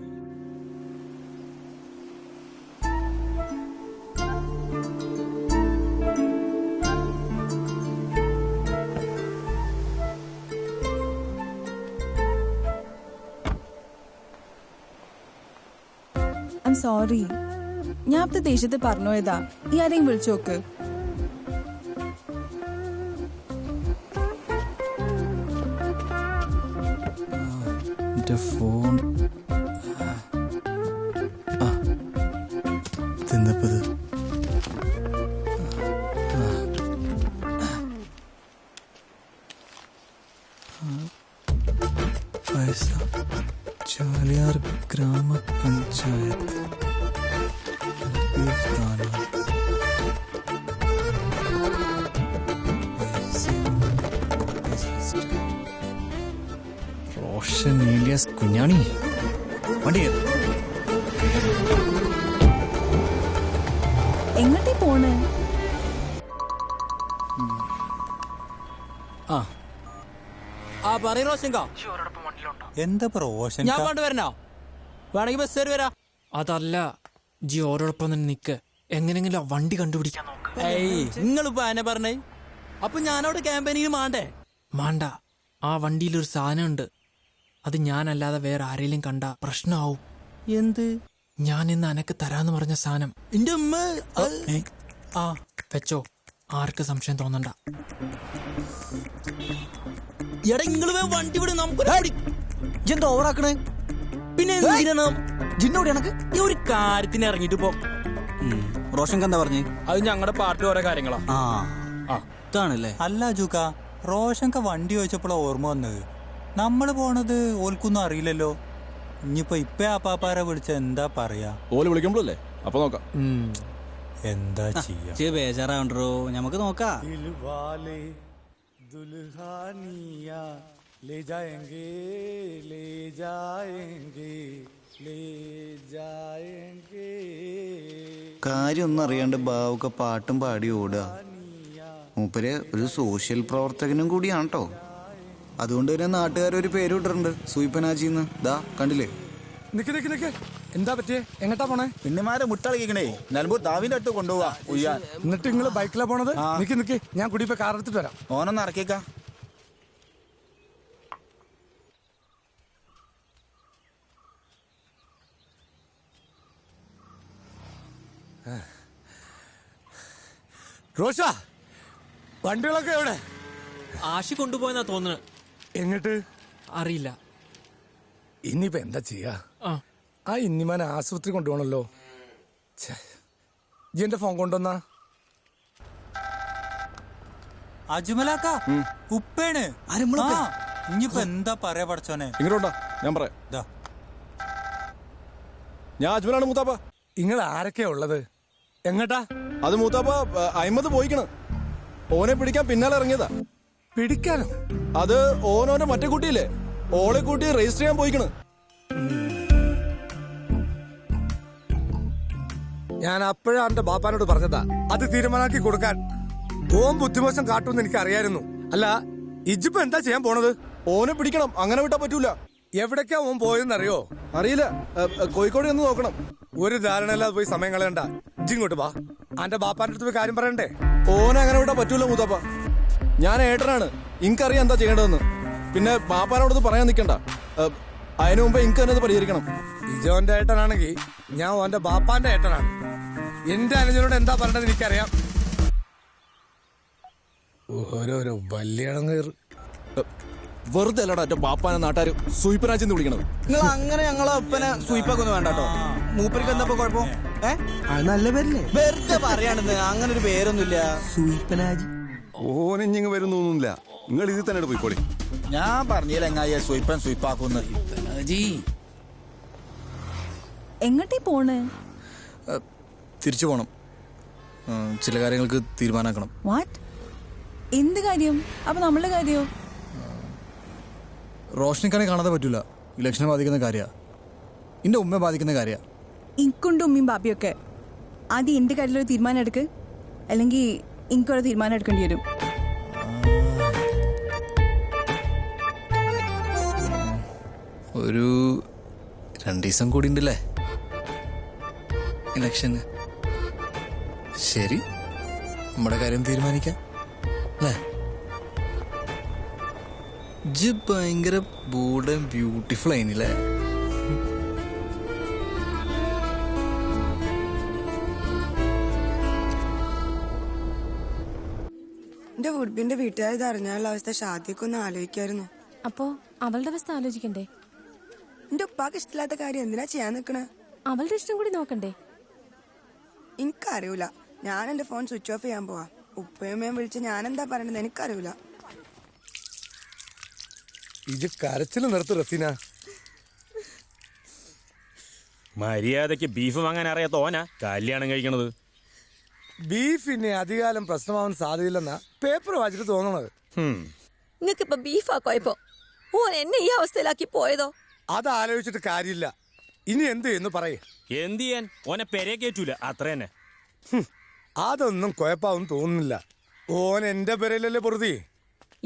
I am sorry. ഞാൻ അപ്പത്തെ ദേഷ്യത്തിൽ പറഞ്ഞു പോയതാ. ഈ ആരെയും വിളിച്ചു നോക്ക്. ഫോൺ തിന്നപ്പത് പൈസ ചാലിയാർ ഗ്രാമപഞ്ചായത്ത് റോഷൻ ഏലിയാസ് കുഞ്ഞാണി വണ്ടി എങ്ങോട്ടേ പോണ്? എന്താ റോഷൻ? ഞാൻ കൊണ്ട് വരണോ? വേണമെങ്കിൽ ബസ് കയറി വരാ. അതല്ല, ജി ഓരോടൊപ്പം തന്നെ നിക്ക്. എങ്ങനെങ്കിലും ആ വണ്ടി കണ്ടുപിടിക്കാൻ നോക്ക്. നിങ്ങളിപ്പോ എന്നെ പറഞ്ഞേ. അപ്പൊ ഞാനവിടെ ക്യാമ്പയിനിൽ മാണ്ടേ? മാണ്ട. ആ വണ്ടിയിലൊരു സാധനം ഉണ്ട്. അത് ഞാനല്ലാതെ വേറെ ആരെങ്കിലും കണ്ട പ്രശ്നമാവും. എന്ത്? ഞാൻ ഇന്ന് അനക്ക് തരാന്ന് പറഞ്ഞ സാധനം. എന്റെ ഉമ്മ. ആ വെച്ചോ, ആർക്ക് സംശയം തോന്നണ്ട. എടാ നിങ്ങൾ വണ്ടി വിട്. നമുക്ക് ഓവറാക്കണേ. പിന്നെ ഒരു കാര്യത്തിന് ഇറങ്ങിട്ട് പോ. റോഷൻ എന്താ പറഞ്ഞേ? അത് ഞങ്ങളുടെ പാർട്ടി ഓരോ കാര്യങ്ങളാ. ഇതാണല്ലേ. അല്ല ജൂക്ക, റോഷൻക വണ്ടി ചോദിച്ചപ്പോഴാ ഓർമ്മ വന്നത്. നമ്മള് പോണത് ഓൽക്കൊന്നും അറിയില്ലല്ലോ. ഇനിയിപ്പോ ആപ്പാപ്പാരെ വിളിച്ച എന്താ പറയാ? ഓല് വിളിക്കുമ്പോഴല്ലേ അപ്പൊ നോക്കാം. എന്താ ചെയ്യാ? ബേജാറാവണ്ടോ, നമുക്ക് നോക്കാം. കാര്യമൊന്നും അറിയാണ്ട് ബാവൊക്കെ പാട്ടും പാടി ഓടുക. മൂപ്പര് ഒരു സോഷ്യൽ പ്രവർത്തകനും കൂടിയാണ് കേട്ടോ. അതുകൊണ്ട് തന്നെ നാട്ടുകാരൊരു പേര് ഇട്ടിട്ടുണ്ട്, സൂയിപ്പനാജിന്ന്. ദാ കണ്ടില്ലേ? എന്താ പറ്റിയേ? എങ്ങട്ടാ പോണേ? പിന്നെമാരെ മുട്ടളിക്കണേ. നിലമ്പൂർ താവിന്റെ അടുത്ത് കൊണ്ടുപോവാ. എന്നിട്ട് നിങ്ങള് ബൈക്കിലാ പോണത്? നിക്ക് ഞാൻ കുടിപ്പോ കാർ എടുത്തിട്ട് വരാം. ഓനൊന്ന് ഇറക്കിയേക്കാ. റോഷ, വണ്ടികളൊക്കെ എവിടെ? ആശി കൊണ്ടുപോയെന്നാ തോന്നുന്നത്. എങ്ങട്ട് അറിയില്ല. ഇനിയിപ്പോ എന്താ ചെയ്യാ? ആ ഇന്നിമാനെ ആശുപത്രി കൊണ്ടുപോകണല്ലോ. എന്റെ ഫോൺ കൊണ്ടുവന്നാ. അജ്മലാക്ക ഉപ്പേണ്. ഇനിയിപ്പോ എന്താ പറയാ പഠിച്ചോനെ? ഇങ്ങോട്ടാ, ഞാൻ പറയാം. ഞാൻ അജ്മലാണ് മൂത്താപ്പ. നിങ്ങൾ ആരൊക്കെയാ ഉള്ളത്? എങ്ങട്ടാ? അത് മൂത്താപ്പ അഹമ്മദ് പോയിക്കണ്. ഓനെ പിടിക്കാൻ പിന്നാലെ ഇറങ്ങിയതാ. പിടിക്കാനോ? അത് ഓനോന്റെ മറ്റേ കുട്ടിയില്ലേ, ഓളെ കൂട്ടി രജിസ്റ്റർ ചെയ്യാൻ പോയിക്കണ്. ഞാൻ അപ്പോഴാ എന്റെ ബാപ്പാനോട് പറഞ്ഞതാ അത് തീരുമാനാക്കി കൊടുക്കാൻ. ഓൻ ബുദ്ധിമോശം കാട്ടുമെന്ന് എനിക്ക് അറിയായിരുന്നു. അല്ല, ഇജിപ്പോ എന്താ ചെയ്യാൻ പോണത്? ഓനെ പിടിക്കണം, അങ്ങനെ വിട്ടാ പറ്റൂല. എവിടേക്കാ ഓൻ പോയെന്നറിയോ? അറിയില്ല. കോഴിക്കോട് ഒന്ന് നോക്കണം. ഒരു ധാരണയില്ലാതെ പോയി സമയം കളയണ്ട. ഇങ്ങോട്ട് വാ. അന്റെ ബാപ്പാന്റെ അടുത്ത് പോയി കാര്യം പറയണ്ടേ? ഓനെ അങ്ങനെ വിട്ടാ പറ്റൂല മൂത്താപ്പ. ഞാൻ ഏട്ടനാണ്, എനിക്കറിയാം എന്താ ചെയ്യേണ്ടതെന്ന്. പിന്നെ ബാപ്പാനോടൊന്ന് പറയാൻ നിൽക്കണ്ട. അതിനു മുമ്പ് എനിക്ക് തന്നെ അത് പരിഹരിക്കണം. ഇജോന്റെ ഏട്ടനാണെങ്കിൽ ഞാൻ ഓന്റെ ബാപ്പാന്റെ ഏട്ടനാണ്. എന്റെ അനുജനോട് എന്താ പറയേണ്ടത് എനിക്കറിയാം. ഓരോരോ വല്യണം കയറ്. വെറുതെ അല്ലടാ എന്റെ ബാപ്പാനെ നാട്ടുകാർ സൂയിപ്പനാച്ചെന്ന് വിളിക്കണത്. നിങ്ങൾ അങ്ങനെ ഞങ്ങളെ ഒപ്പനെ സൂയിപ്പാക്കൊന്നും വേണ്ട കേട്ടോ. മൂപ്പർക്ക് എന്താ കുഴപ്പം? നല്ല പേരല്ലേ? വെറുതെ പറയാണെന്ന്. അങ്ങനെ ഒരു പേരൊന്നുമില്ല. സൂയിപ്പനാജി. ഓനിഞ്ഞിങ് വരുന്നൊന്നുമില്ല. നിങ്ങൾ ഇതിൽ തന്നെ പോയിക്കോളി. ഞാൻ പറഞ്ഞില്ല എങ്ങായ സൂയിപ്പൻ സൂയിപ്പാക്കുന്ന. എങ്ങോട്ടേ പോണ്? തിരിച്ചു പോണം. ചില കാര്യങ്ങൾക്ക് തീരുമാനാക്കണം. വാട്ട്? എന്ത് കാര്യം? അപ്പൊ നമ്മളുടെ കാര്യോ? റോഷനിക്കാനെ കാണാതെ പറ്റൂല. ഇലക്ഷനെ ബാധിക്കുന്ന കാര്യ, എന്റെ ഉമ്മയെ ബാധിക്കുന്ന കാര്യ. ഇൻക്കുണ്ട് ഉമ്മയും ബാപ്പിയൊക്കെ. ആദ്യം എന്റെ കാര്യത്തിലൊരു തീരുമാനം എടുക്ക്, അല്ലെങ്കിൽ എനിക്കൊരു തീരുമാനം എടുക്കേണ്ടി വരും. ഒരു 2 ദിവസം കൂടി ഉണ്ടല്ലേ ഇലക്ഷന്. ശരി, നമ്മുടെ കാര്യം തീരുമാനിക്കാം അല്ലേ? ജ് ഭയങ്കര ബോൾഡ് ആൻഡ് ബ്യൂട്ടിഫുൾ ആയില്ലേ? എന്റെ വുഡ്ബിന്റെ വീട്ടുകാർ ഇത് അറിഞ്ഞാലുള്ള അവസ്ഥ ഷാദിയൊക്കെ ഒന്ന് ആലോചിക്കായിരുന്നു. അപ്പോ അവളുടെ അവസ്ഥ ആലോചിക്കണ്ടേ? എന്റെ ഉപ്പാക്ക് ഇഷ്ടമില്ലാത്ത കാര്യം എന്തിനാ ചെയ്യാൻ നിക്കണേ? അവളുടെ ഇഷ്ടം കൂടി നോക്കണ്ടേ? എനിക്കറിയൂല. ഞാൻ എന്റെ ഫോൺ സ്വിച്ച് ഓഫ് ചെയ്യാൻ പോവാ. ഉപ്പയമ്മയും വിളിച്ച് ഞാൻ എന്താ പറയണത് എനിക്കറിയൂല. ഇത് കരച്ചില് നിർത്ത് റസീന. മര്യാദക്ക് ബീഫ് വാങ്ങാൻ അറിയാത്ത ഓനാ കല്യാണം കഴിക്കണത്. ബീഫിനെ അധികാലം പ്രശ്നമാവാൻ സാധ്യതയില്ലെന്നാ പേപ്പർ വായിച്ചിട്ട് തോന്നണത്. നിങ്ങൾക്കിപ്പോ ബീഫാക്കോയപ്പോ ഓൻ എന്നെ ഈ അവസ്ഥയിലാക്കി പോയതോ? അത് ആലോചിച്ചിട്ട് കാര്യമില്ല. ഇനി എന്ത് ചെയ്യുന്നു പറയേ. എന്ത് ചെയ്യാൻ? ഓനെ പെരേ കയറ്റൂല, അത്ര തന്നെ. അതൊന്നും കുഴപ്പാവും തോന്നുന്നില്ല. ഓൻ എന്റെ പെരയിലല്ലേ പൊറുതി.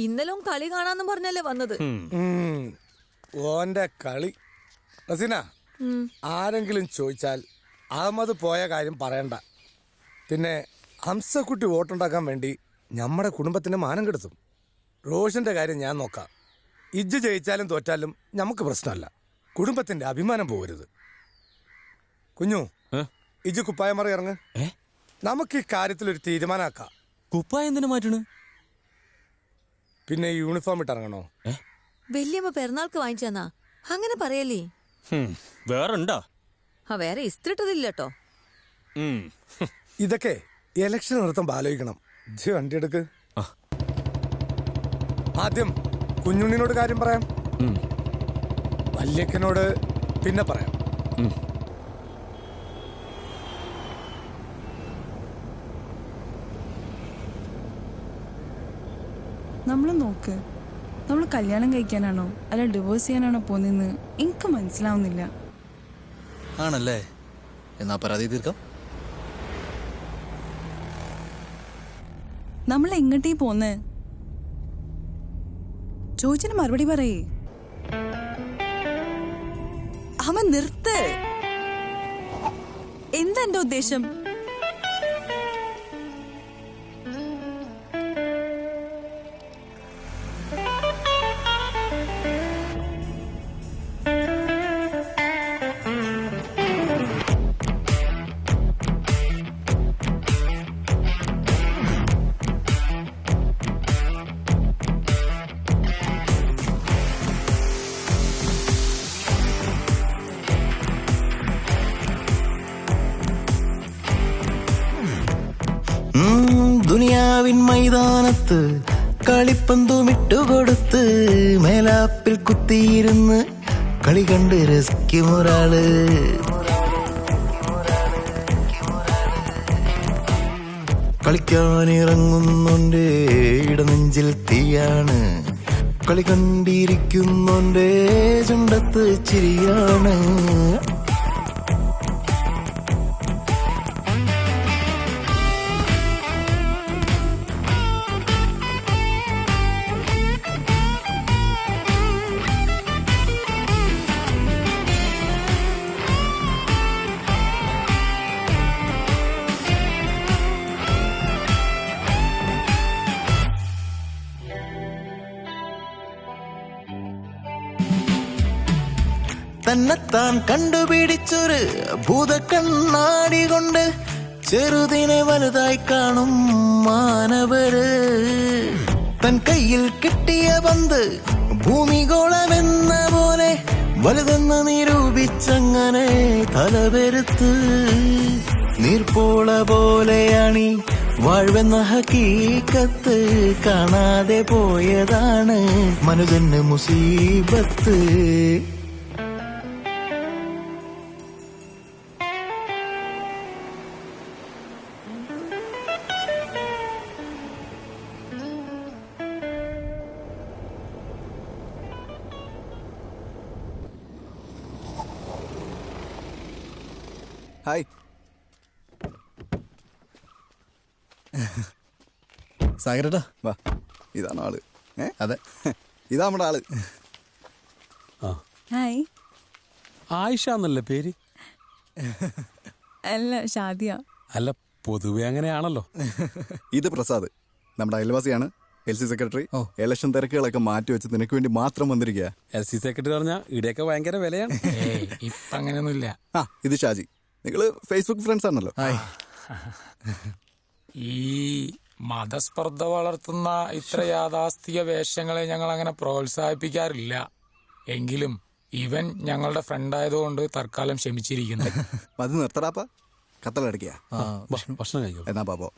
ഇന്നലെ കളി കാണാന്ന് പറഞ്ഞല്ലേ വന്നത്. ഓന്റെ കളി. റസീന, ആരെങ്കിലും ചോദിച്ചാൽ അഹമ്മദ് പോയ കാര്യം പറയണ്ട. പിന്നെ ഹംസക്കുട്ടി വോട്ടുണ്ടാക്കാൻ വേണ്ടി നമ്മുടെ കുടുംബത്തിന്റെ മാനം കെടുത്തും. റോഷന്റെ കാര്യം ഞാൻ നോക്കാം. ഇജ്ജ് ജയിച്ചാലും തോറ്റാലും നമുക്ക് പ്രശ്നമല്ല. കുടുംബത്തിന്റെ അഭിമാനം പോകരുത്. കുഞ്ഞു, ഇജ്ജ് കുപ്പായം മറി ഇറങ്ങ്. നമുക്ക് ഈ കാര്യത്തിൽ ഒരു തീരുമാനമാക്കാം. കുപ്പായം എന്തിനു മാറ്റണ്? പിന്നെ യൂണിഫോം ഇട്ടിറങ്ങണോ? വല്യമ്മ പെരുന്നാൾക്ക് വാങ്ങിച്ചെന്നാ അങ്ങനെ പറയല്ലേ? വേറുണ്ടോ? വേറെ ഇസ്തിട്ടതില്ലോ. ഇതൊക്കെ ഇലക്ഷൻ നിർത്തുമ്പോ ആലോചിക്കണം. വണ്ടി എടുക്ക്. ആദ്യം കുഞ്ഞുണ്ണിനോട് കാര്യം പറയാം, വല്യക്കനോട് പിന്നെ പറയാം. നമ്മൾ നോക്ക്, നമ്മൾ കല്യാണം കഴിക്കാനാണോ അല്ല ഡിവോഴ്സ് ചെയ്യാനാണോ പോന്നെന്ന് എനിക്ക് മനസ്സിലാവുന്നില്ല. ആണല്ലേ? എന്നാ പരാതി തീർക്കാം. നമ്മൾ എങ്ങോട്ടേ പോന്ന്? ചോദിച്ചിന് മറുപടി പറയേ. അവൻ നിർത്ത്. എന്താ എന്റെ ഉദ്ദേശം? ദുനിയാവിൻ മൈതാനത്ത് കളിപ്പന്തുമിട്ടുകൊടുത്ത് മേലാപ്പിൽ കുത്തിയിരുന്ന് കളി കണ്ട് രസിക്കുമൊരാള്. കളിക്കാനിറങ്ങുന്നോന്റെ ഇടനെഞ്ചിൽ തീയാണ്, കളി കണ്ടിരിക്കുന്നോന്റെ ചുണ്ടത്ത് ചിരിയാണ്. തന്നെത്താൻ കണ്ടുപിടിച്ചൊരു ഭൂതക്കണ്ണാടി കൊണ്ട് ചെറുതിനെ വലുതായി കാണും മാനവര്. തൻ കയ്യിൽ കിട്ടിയ പന്ത് ഭൂമിഗോളമെന്ന പോലെ വലുതെന്ന് നിരൂപിച്ചങ്ങനെ തലവെരുത്ത്. നീർപ്പോള പോലെയാണീ വാഴ്വെന്ന ഹക്കീക്കത്ത്. കാണാതെ പോയതാണ് മനുജന് മുസീബത്ത്. ഹായ് സാഗരേട്ടാ വാ, ഇതാണ് ആള്. അതെ, ഇതാ നമ്മുടെ ആള്. ഹായ്. ആയിഷ എന്നല്ലേ പേര്? അല്ല, ഷാദിയ. അല്ല, പൊതുവെ അങ്ങനെയാണല്ലോ. ഇത് പ്രസാദ്, നമ്മുടെ അയൽവാസിയാണ്. LC secretary. ഇലക്ഷൻ തിരക്കുകളൊക്കെ മാറ്റി വെച്ച് നിനക്ക് വേണ്ടി മാത്രം വന്നിരിക്കുക. LC സെക്രട്ടറി പറഞ്ഞാൽ ഇവിടെയൊക്കെ ഭയങ്കര വിലയാണ്. ഇപ്പൊ അങ്ങനെയൊന്നുമില്ല. ഇത് ഷാജി. നിങ്ങള് ഫേസ്ബുക്ക് ഫ്രണ്ട്സ് ആണല്ലോ. ഈ മതസ്പർദ്ധ വളർത്തുന്ന ഇത്ര യാഥാസ്ഥിക വേഷങ്ങളെ ഞങ്ങൾ അങ്ങനെ പ്രോത്സാഹിപ്പിക്കാറില്ല. എങ്കിലും ഇവൻ ഞങ്ങളുടെ ഫ്രണ്ട് ആയതുകൊണ്ട് തൽക്കാലം ക്ഷമിച്ചിരിക്കുന്നു. അത് നിർത്തടാപ്പ, കത്തലടക്കിയ ഭക്ഷണം കഴിക്കും. എന്നാ പാപ്പോ.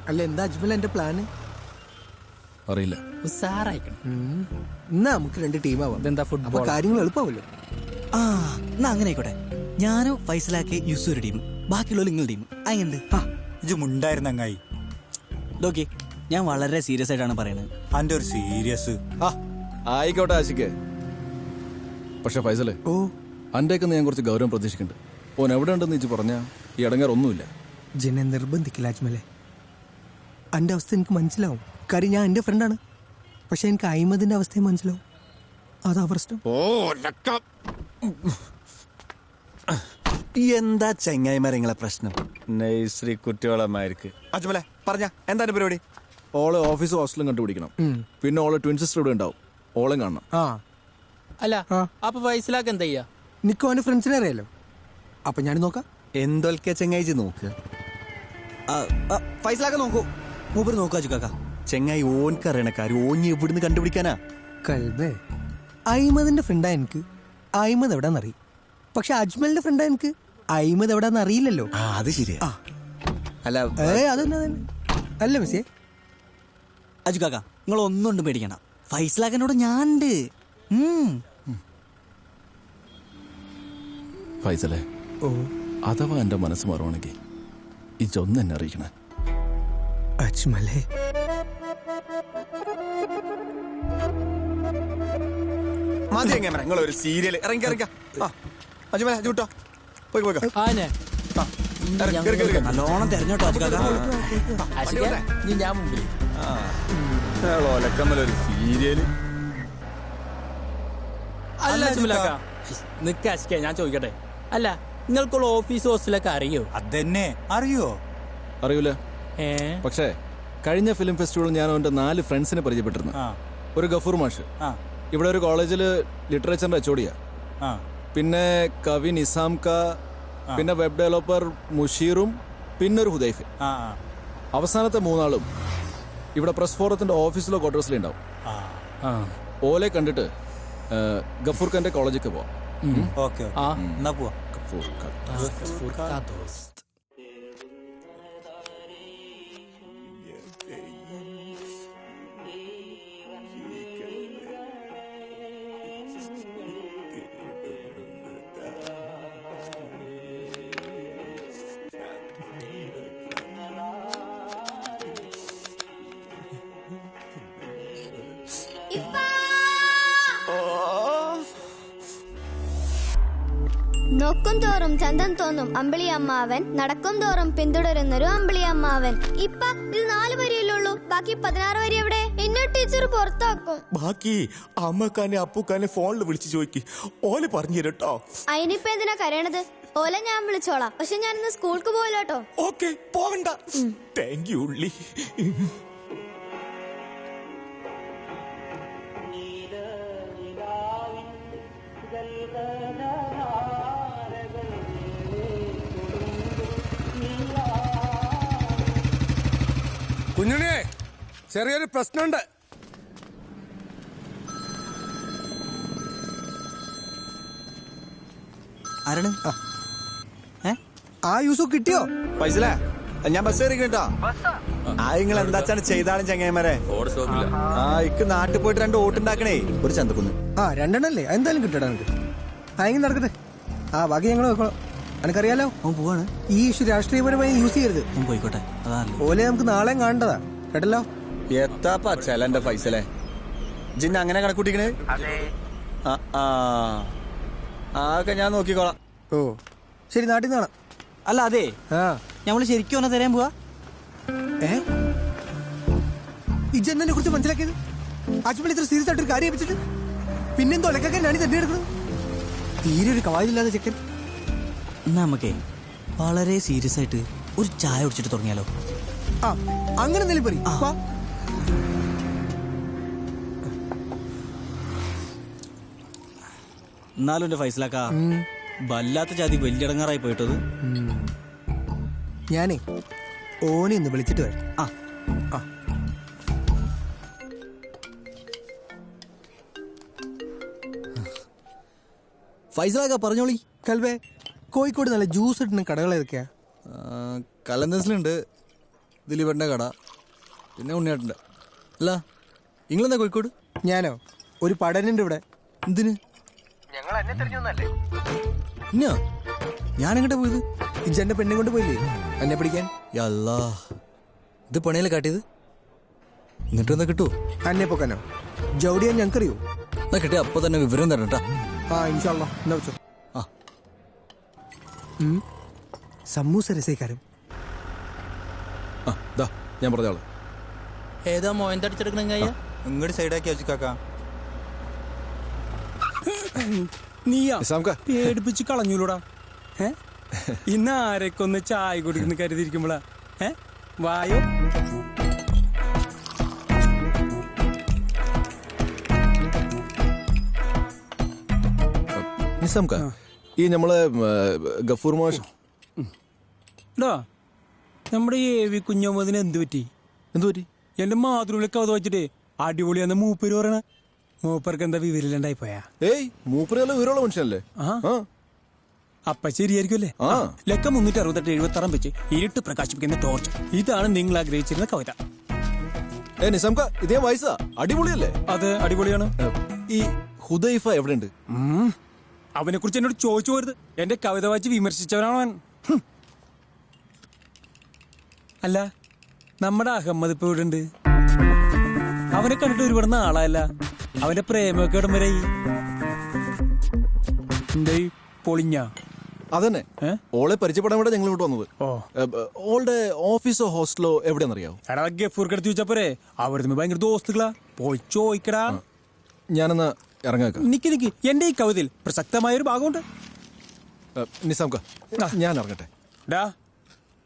അല്ല, എന്താ അജ്മൽ എന്റെ പ്ലാന്? അറിയില്ല. എന്നാ നമുക്ക് 2 ടീമാവാം. ഇതെന്താ ഫുട്ബോൾ? കാര്യങ്ങൾ എളുപ്പമല്ലോ. എന്നാ അങ്ങനെ ആയിക്കോട്ടെ. ഞാനും ഫൈസലാക്കി യൂസർ ടീം, ബാക്കിയുള്ള നിങ്ങൾ ടീം. അങ്ങനെ ഇത് മുണ്ടായിരുന്നങ്ങായി. നോക്കി, ഞാൻ വളരെ സീരിയസ് ആയിട്ടാണ് പറയുന്നത്. അന്റെ ഒരു സീരിയസ് ആയിക്കോട്ടെ ആശിക്ക്. പക്ഷെ ഫൈസലേ, അന്റെയൊക്കെ ഞാൻ കുറച്ച് ഗൗരവം പ്രതീക്ഷിക്കുന്നുണ്ട്. ഓൻ എവിടെ ഉണ്ടെന്ന് വെച്ച് പറഞ്ഞാ ഈ ഇടങ്ങാറൊന്നുമില്ല. ജനെ നിർബന്ധിക്കില്ല അജ്മലെ. എന്റെ അവസ്ഥ എനിക്ക് മനസ്സിലാവും. കാര്യം ഞാൻ എന്റെ ഫ്രണ്ടാണ്. പക്ഷെ എനിക്ക് അഹമ്മദിന്റെ അവസ്ഥയും മനസ്സിലാവും. അതാ പ്രശ്നം. എന്താ ചെങ്ങായിമാരെ പ്രശ്നം? നൈശ്രീ കുട്ടിയോളമാർക്ക് അജ്മലെ പറഞ്ഞ എന്താണ് പരിപാടി? ഓളെ ഓഫീസും ഹോസ്റ്റലും കണ്ടുപിടിക്കണം. പിന്നെ ഓളെ ട്വിൻ സിസ്റ്റർ ഇവിടെ ഉണ്ടാവും. ഓളെ കാണണം. അല്ല, അപ്പൊ ഫൈസലാക്ക് എന്താ ചെയ്യാ? നിക്കോ അവന്റെ ഫ്രണ്ട്സിനെ അറിയാലോ. അപ്പൊ ഞാൻ നോക്കാം. എന്തൊക്കെ ചെങ്ങായിച്ച് നോക്കുക. ഫൈസലാക്ക നോക്കൂ. മൂപ്പര് നോക്കാ ചുക്കാക്ക. ചെങ്ങായി ഓൻക്കറിയണ കാര്യം ഓഞ്ഞ് എവിടുന്ന് കണ്ടുപിടിക്കാനാ? കൽബേ, അഹമ്മദിന്റെ ഫ്രണ്ടാ എനിക്ക് അഹമ്മദ് എവിടാന്നറിയും. പക്ഷെ അജ്മലിന്റെ ഫ്രണ്ടാ എനിക്ക് അഹമ്മദ് എവിടാന്ന് അറിയില്ലല്ലോ. അത് ശരിയാ. അല്ല, അതന്നെ അല്ല മിസ്സേ. അജുക്കാക്ക, നിങ്ങൾ ഒന്നുകൊണ്ടും പേടിക്കണ്ട. ഫൈസലാക്കനോട് ഞാനുണ്ട്. ഫൈസലേ, അഥവാ എന്റെ മനസ്സ് മാറുവാണെങ്കിൽ ഇതൊന്നും എന്നെ അറിയിക്കണേ. അജ്മലേ, മതി എങ്ങനെ നിങ്ങളൊരു സീരിയൽ ഇറങ്ങി അജ്മല ചൂട്ടോ പോയി പോയി. നല്ലോണം തെരഞ്ഞോട്ടോ അജുക്കാക്ക. ഞാൻ മുമ്പിൽ ഒലക്കമ്മലൊരു സീരിയല്. അല്ല അജ്മലാക്ക, നിക്ക അശ്ക, ഞാൻ ചോദിക്കട്ടെ. അല്ല, നിങ്ങൾക്കുള്ള ഓഫീസ് ഹോസ്റ്റലൊക്കെ അറിയോ? അതെന്നെ അറിയോ? അറിയൂല. പക്ഷേ കഴിഞ്ഞ ഫിലിം ഫെസ്റ്റിവൽ ഞാൻ അവന്റെ 4 ഫ്രണ്ട്സിനെ പരിചയപ്പെട്ടിരുന്നു. ഒരു ഗഫൂർ മാഷ്, ഇവിടെ ഒരു കോളേജില് ലിറ്ററേച്ചറിന്റെ HOD-യാ. പിന്നെ കവി നിസാംക, പിന്നെ വെബ് ഡെവലപ്പർ മുഷീറും, പിന്നെ ഒരു ഹുദൈഫ്. അവസാനത്തെ 3 ആളും ഇവിടെ പ്രസ് ഫോറത്തിന്റെ ഓഫീസിലോ ക്വാർട്ടേഴ്സിലോ ഉണ്ടാവും. ഓലെ കണ്ടിട്ട് ഗഫൂർ ഖാന്റെ കോളേജിലേക്ക് പോവാം. ഓക്കെ, എന്നാ പോവാ. നോക്കും തോറും ചന്തം തോന്നും അമ്പിളി അമ്മാവൻ, നടക്കും തോറും പിന്തുടരുന്നൊരു അമ്പിളി അമ്മാവൻ. ഇപ്പ ഇത് 4 വരിയല്ലുള്ളൂ, ബാക്കി 16 വരി എവിടെ? എന്നെ ടീച്ചർ പുറത്താക്കും. ബാക്കി അമ്മക്കാനെ അപ്പൂക്കാനെ ഫോണിൽ വിളിച്ചു ചോദിക്ക്, ഓല് പറഞ്ഞു തരട്ടോ. അതിനിപ്പ എന്തിനാ കരയണത്? ഓല ഞാൻ വിളിച്ചോളാം. പക്ഷെ ഞാൻ ഇന്ന് സ്കൂൾക്ക് പോയില്ലോട്ടോ. ഓക്കെ, പോകണ്ട. താങ്ക് യു ഉള്ളി. ചെറിയൊരു പ്രശ്നമുണ്ട്. ആരാണ്? ആ യൂസുഫ് കിട്ടിയോ? പൈസല ഞാൻ ബസ് കയറി കേട്ടോ. ആ നിങ്ങൾ എന്താച്ചാണ് ചെയ്താലും ചങ്ങായിമാരെ. ആ ഇക്ക് നാട്ടിൽ പോയിട്ട് 2 ഓട്ടുണ്ടാക്കണേ. ഒരു ചന്തക്കുന്ന്. ആ 2 എണ്ണല്ലേ, എന്തായാലും കിട്ടടാ എനിക്ക്. അതെങ്കിലും നടക്കട്ടെ. ആ ബാക്കി ഞങ്ങൾ നോക്കണം. എനിക്കറിയാലോ പോവാണ്. ഈ ഇഷ്യൂ രാഷ്ട്രീയപരമായി യൂസ് ചെയ്യരുത്. പോയിക്കോട്ടെ. ഓലെ നമുക്ക് നാളെയും കാണേണ്ടതാ കേട്ടല്ലോ. എത്താപ്പാ ചെലന്റെ പൈസലേ ജിന്ന് അങ്ങനെ കണക്കൂട്ടിക്കണേ. ആക്കെ ഞാൻ നോക്കിക്കോളാം. ഓ ശരി, നാട്ടിൽ നിന്ന് കാണാം. അല്ല അതെ, ഞമ്മള് ശരിക്കും ഒന്ന് തരാൻ പോവാ. ഇജെന്നെ കുറിച്ച് മനസ്സിലാക്കിയത് അച്ഛൻ ഇത്ര സീരിയസ് ആയിട്ടൊരു കാര്യം ഏൽപ്പിച്ചിട്ട് പിന്നെന്തോ ഒലക്കാൻ ഞാൻ തെരഞ്ഞെടുക്കണം. തീരെ ഒരു കവായില്ലാതെ ചെക്കൻ. നമുക്കേ വളരെ സീരിയസ് ആയിട്ട് ഒരു ചായ കുടിച്ചിട്ട് തുടങ്ങിയാലോ? ആ അങ്ങനെ എന്തെങ്കിലും പറയും. എന്നാലും എന്റെ ഫൈസലാക്ക വല്ലാത്ത ജാതി വലിയടങ്ങാറായി പോയിട്ടത്. ഞാനേ ഓനെ ഒന്ന് വിളിച്ചിട്ട് വരാം. ഫൈസലാക്ക പറഞ്ഞോളി. കൽവേ, കോഴിക്കോട് നല്ല ജ്യൂസ് ഇട്ടുന്ന കടകൾ ഏതൊക്കെയാ? കലന്തസിലുണ്ട്, ദിലീപേട്ടൻ്റെ കട, പിന്നെ ഉണ്ണിയേട്ടൻ്റെ. അല്ല നിങ്ങളെന്താ കോഴിക്കോട്? ഞാനോ ഒരു പഠനുണ്ട് ഇവിടെ. എന്തിന്? ഞങ്ങൾ എന്നെ തെരഞ്ഞൊന്നല്ലേ. ഇന്നോ ഞാൻ എങ്ങോട്ടാ പോയത്? ഇജന്റെ പെണ്ണെ കൊണ്ട് പോയില്ലേ എന്നെ പിടിക്കാൻ? യല്ലാ, ഇത് പണിയല്ലേ കാട്ടിയത്. എന്നിട്ടെന്താ കിട്ടുമോ? എന്നെ പൊക്കാനോ? ജൗഡിയാൻ ഞങ്ങൾക്കറിയോ? എന്നാ കിട്ടിയ അപ്പൊ തന്നെ വിവരം തരണം കേട്ടാ. ആ ഇൻഷാല്ലാ. എന്നാ വെച്ചോ. സമൂസ രസേക്കാരും. ഞാൻ പറഞ്ഞോളാം. ഏതാ മോയന്ത അടിച്ചെടുക്കണ? ഇങ്ങോട്ട് സൈഡാക്കി വെച്ചിക്കാക്ക. നീയാ പേടിപ്പിച്ച് കളഞ്ഞൂലൂടാ. ഇന്ന് ആരൊക്കെ ഒന്ന് ചായ കുടിക്കുന്ന കരുതിയിരിക്കുമ്പോളാ വായോ. നിസാംക്ക, ഈ നമ്മളെ ഗഫൂർ മാഷ് നമ്മുടെ ഏവി കുഞ്ഞമ്മദിന് എന്ത് പറ്റി? എന്റെ മാതൃവിളിക്ക് അവത് വെച്ചിട്ട് അടിപൊളിയാന്ന് മൂപ്പര് പറയണ. മൂപ്പർക്ക് എന്താ വിവരില്ലാണ്ടായി പോയാ? ഏയ് മൂപ്പര് വിവരമുള്ള മനുഷ്യനല്ലേ. അപ്പൊ ശരിയായിരിക്കുമല്ലേ? ലക്ക 368 76 വെച്ച് ഇരുട്ട് പ്രകാശിപ്പിക്കുന്ന ടോർച്ച്. ഇതാണ് നിങ്ങൾ ആഗ്രഹിച്ചിരുന്ന കവിത. നിസാംക്ക, ഇതേ വയസ്സാ, അടിപൊളിയല്ലേ? അത് അടിപൊളിയാണ്. ഈ ഹുദൈഫ എവിടെയുണ്ട്? അവനെ കുറിച്ച് എന്നോട് ചോദിച്ചു പോരുത്. എന്റെ കവിത വായിച്ച് വിമർശിച്ചവനാണ് അവൻ. അല്ല, നമ്മുടെ അഹമ്മദ് ഇപ്പൊ ഇവിടെ ഉണ്ട്. അവനെ കണ്ടിട്ട് ഒരുപാട് നാളായല്ല. അവന്റെ പ്രേമൊക്കെ ഇടം വരെ എന്തായി പൊളിഞ്ഞ? അതന്നെ, ഓളെ പരിചയപ്പെടാൻ വേണ്ടി ഞങ്ങൾ ഇങ്ങോട്ട് വന്നത്. ഓളുടെ ഓഫീസോ ഹോസ്റ്റലോ എവിടെയാണെന്നറിയാവോ? എടാ ഗഫൂർക്ക് എടുത്ത് ചോദിച്ചപ്പോരെ അവർ ഭയങ്കര ദോസ്തുക്കളാ. പോയി ചോദിക്കടാ. ഞാനെന്നാ ഇറങ്ങാക്ക. നിക്ക് എന്റെ ഈ കവിതയിൽ പ്രസക്തമായ ഒരു ഭാഗമുണ്ട്. നിസാംക്ക, ഞാൻ ഇറങ്ങട്ടെ. ഡാ,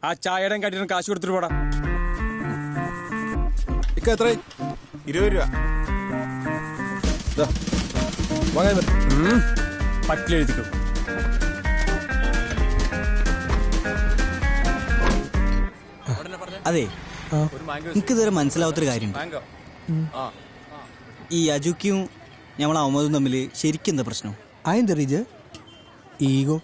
ആ ചായയുടെ കട്ടിന് കാശ് കൊടുത്തിട്ട് പോടാ. ഇക്ക എത്ര? 20 രൂപ. വാങ്ങാൻ പറ്റിലെഴുതിക്കും. അതെ, എനിക്കിതുവരെ മനസ്സിലാവാത്തൊരു കാര്യമുണ്ട്. ഈ അജുക്കും ഞമ്മളെ അഹമ്മദും തമ്മിൽ ശരിക്കും എന്താ പ്രശ്നം? അതെന്താ റീജ? ഈഗോ.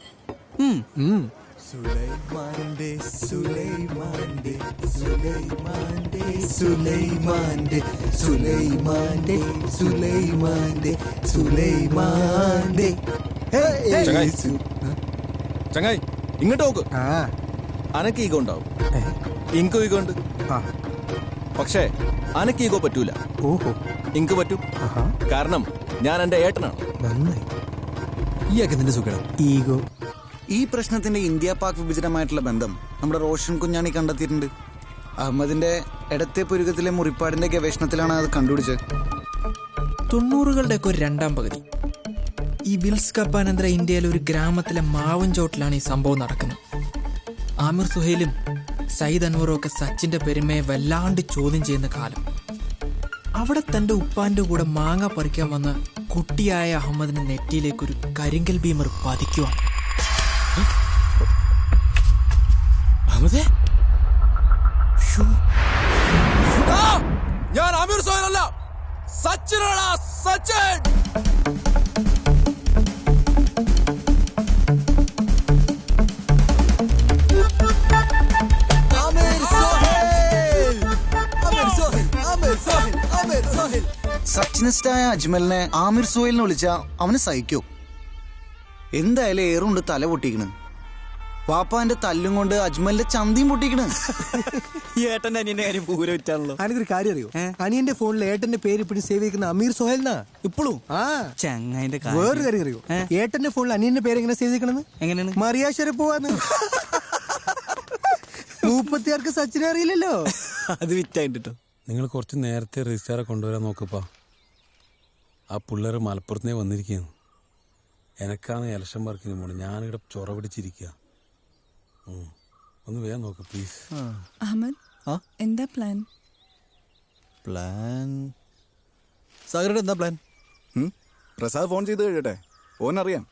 സുലൈമാന്റെ സുലൈമാന്റെ സുലൈമാന്റെ സുലൈമാന്റെ സുലൈമാന്റെ സുലൈമാന്റെ സുലൈമാന്റെ. ചങ്ങായി ഇങ്ങോട്ട് നോക്ക്. അനക്ക് ഈഗോ ഉണ്ടാവും, ഇങ്കോ ഈഗോ ഉണ്ട്. പക്ഷേ അനക്ക് ഈഗോ പറ്റൂല. ഓഹോ, ഇങ്ക് പറ്റും. കാരണം ഞാൻ എന്റെ ഏട്ടനാണ്. നന്നായി. ഈയാക്ക് നിന്റെ സുഖം. ഈഗോ. ഈ പ്രശ്നത്തിന്റെ ഇന്ത്യ പാക് വിഭജനമായിട്ടുള്ള ബന്ധം നമ്മുടെ റോഷൻ കുഞ്ഞാണി കണ്ടെത്തിയിട്ടുണ്ട്. അഹമ്മദിന്റെ ഇടത്തെ പുരുകത്തിലെ മുറിപ്പാടിന്റെ ഗവേഷണത്തിലാണ് അത് കണ്ടുപിടിച്ചത്. 90കളുടെ ഒക്കെ ഒരു രണ്ടാം പകുതി ഈ വിൽസ് കപ്പാനന്തര ഇന്ത്യയിലെ ഒരു ഗ്രാമത്തിലെ മാവൻ ചോട്ടിലാണ് ഈ സംഭവം നടക്കുന്നത്. ആമിർ സുഹൈലും സയ്യിദ് അൻവറും ഒക്കെ സച്ചിന്റെ പെരുമയെ വല്ലാണ്ട് ചോദ്യം ചെയ്യുന്ന കാലം. അവിടെ തന്റെ ഉപ്പാന്റെ കൂടെ മാങ്ങ പറിക്കാൻ വന്ന കുട്ടിയായ അഹമ്മദിന്റെ നെറ്റിയിലേക്ക് ഒരു കരിങ്കൽ ബീമർ പതിക്കുവാണ്. സച്ചിനോടാ സച്ചിൻ. സച്ചിനിസ്റ്റായ അജ്മലിനെ ആമിർ സോഹലിനെ വിളിച്ച അവന് സഹിക്കോ? എന്തായാലും ഏറുണ്ട് തല പൊട്ടിക്കണ്. പാപ്പാന്റെ തല്ലും കൊണ്ട് അജ്മലിന്റെ ചന്തിയും പൊട്ടിക്കണ്. ഏട്ടന്റെ അനിയന്റെ കാര്യം പൂര വെച്ചാണല്ലോ. അനക്കൊരു കാര്യം അറിയോ? അനിയന്റെ ഫോണിൽ ഏട്ടന്റെ പേര് ഇപ്പോഴും സേവ് ചെയ്യുന്ന അമീർ സോഹൽനാ ഇപ്പോഴും. ആ ചങ്ങായിന്റെ വേറൊരു കാര്യം അറിയോ? ഏട്ടന്റെ ഫോണിൽ അനിയന്റെ പേര് എങ്ങനെ സേവ് ചെയ്യണമെന്ന്? എങ്ങനെയാണ്? മറിയാശ്വര പോവാന്ന്. 36 സച്ചിനെ അറിയില്ലല്ലോ. അത് വിറ്റായിട്ടോ. നിങ്ങൾ കുറച്ച് നേരത്തെ രജിസ്ട്രാറെ കൊണ്ടുവരാൻ നോക്കപ്പാ. ആ പിള്ളേർ മലപ്പുറത്തുനിന്നേ വന്നിരിക്കുകയാണ്. എനക്കാണ് ഇലക്ഷൻ വർക്കിന് പോകണം. ഞാനിവിടെ ചൊറ പിടിച്ചിരിക്കുക. ഒന്ന് വേഗം നോക്ക് പ്ലീസ്. അഹമ്മദ്, എന്താ പ്ലാൻ? പ്ലാൻ സാഗരയുടെ എന്താ പ്ലാൻ? പ്രസാദ് ഫോൺ ചെയ്ത് കഴിയട്ടെ, ഓനറിയാം.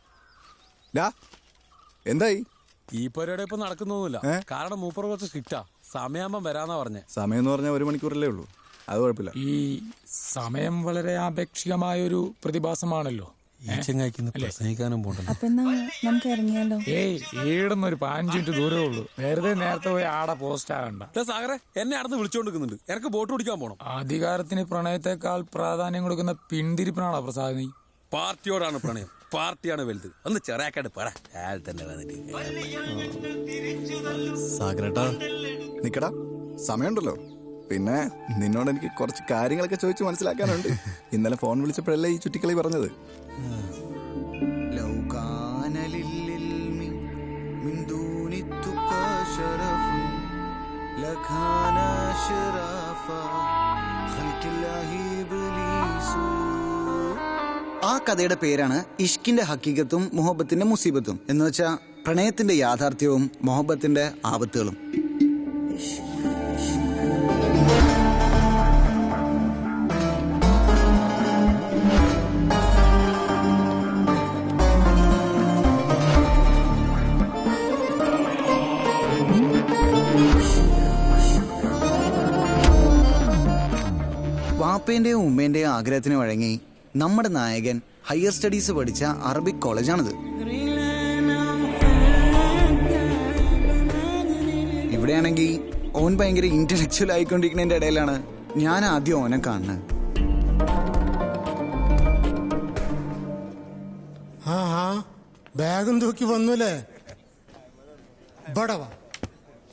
എന്തായി? ഈ പരിപാടി ഇപ്പൊ നടക്കുന്നൊന്നുമില്ല. കാരണം മൂപ്പർ കുറച്ച് സ്ട്രിക്റ്റാ. സമയമാകുമ്പം വരാന്നാ പറഞ്ഞേ. സമയം എന്ന് പറഞ്ഞാൽ 1 മണിക്കൂറല്ലേ ഉള്ളൂ. അത് കുഴപ്പമില്ല. ഈ സമയം വളരെ ആപേക്ഷികമായൊരു പ്രതിഭാസമാണല്ലോ. ഈ ചെങ്ങായിക്ക് പ്രസംഗിക്കാനും പോകണ്ടല്ലോ. അപ്പൊ നമുക്ക് ഇറങ്ങിയാലോ? ഏയ് ഈടുന്ന ഒരു 5 മിനിറ്റ് ദൂരമേ ഉള്ളൂ. വെറുതെ നേരത്തെ പോയി ആടെ പോസ്റ്റ് ആകണ്ട. സാഗറെ എന്നെ അടുത്ത് വിളിച്ചോണ്ടിരിക്കുന്നുണ്ട്. എനിക്ക് ബോട്ട് പിടിക്കാൻ പോകണം. അധികാരത്തിന് പ്രണയത്തെക്കാൾ പ്രാധാന്യം കൊടുക്കുന്ന പിന്തിരിപ്പനാണോ പ്രസാദ് നീ? പാർട്ടിയോടാണ് പ്രണയം. പാർട്ടിയാണ് വലുത്. ഒന്ന് ചെറിയാക്കാട്ട് പറ. തന്നെ വന്നിട്ട് സാഗരേട്ടാ നിക്കടാ, സമയമുണ്ടല്ലോ. പിന്നെ നിന്നോട് എനിക്ക് കുറച്ച് കാര്യങ്ങളൊക്കെ ചോദിച്ച് മനസ്സിലാക്കാനുണ്ട്. ഇന്നലെ ഫോൺ വിളിച്ചപ്പോഴല്ലേ ഈ ചുറ്റിക്കളി പറഞ്ഞത്. ആ കഥയുടെ പേരാണ് ഇഷ്കിന്റെ ഹക്കീകത്തും മുഹബത്തിന്റെ മുസീബത്തും. എന്ന് വെച്ചാൽ പ്രണയത്തിന്റെ യാഥാർത്ഥ്യവും മുഹബത്തിന്റെ ആപത്തുകളും. വാപ്പേന്റെയും ഉമ്മേന്റെയും ആഗ്രഹത്തിന് വഴങ്ങി നമ്മുടെ നായകൻ ഹയർ സ്റ്റഡീസ് പഠിച്ച അറബിക് കോളേജാണിത്. ഇവിടെയാണെങ്കിൽ ഓൻ ഭയങ്കര ഇന്റലക്ച്വൽ ആയിക്കൊണ്ടിരിക്കുന്നതിന്റെ ഇടയിലാണ് ഞാൻ ആദ്യം ഓനെ കാണുന്നത്. ബാഗും തൂക്കി വന്നൂലേ? ബടവ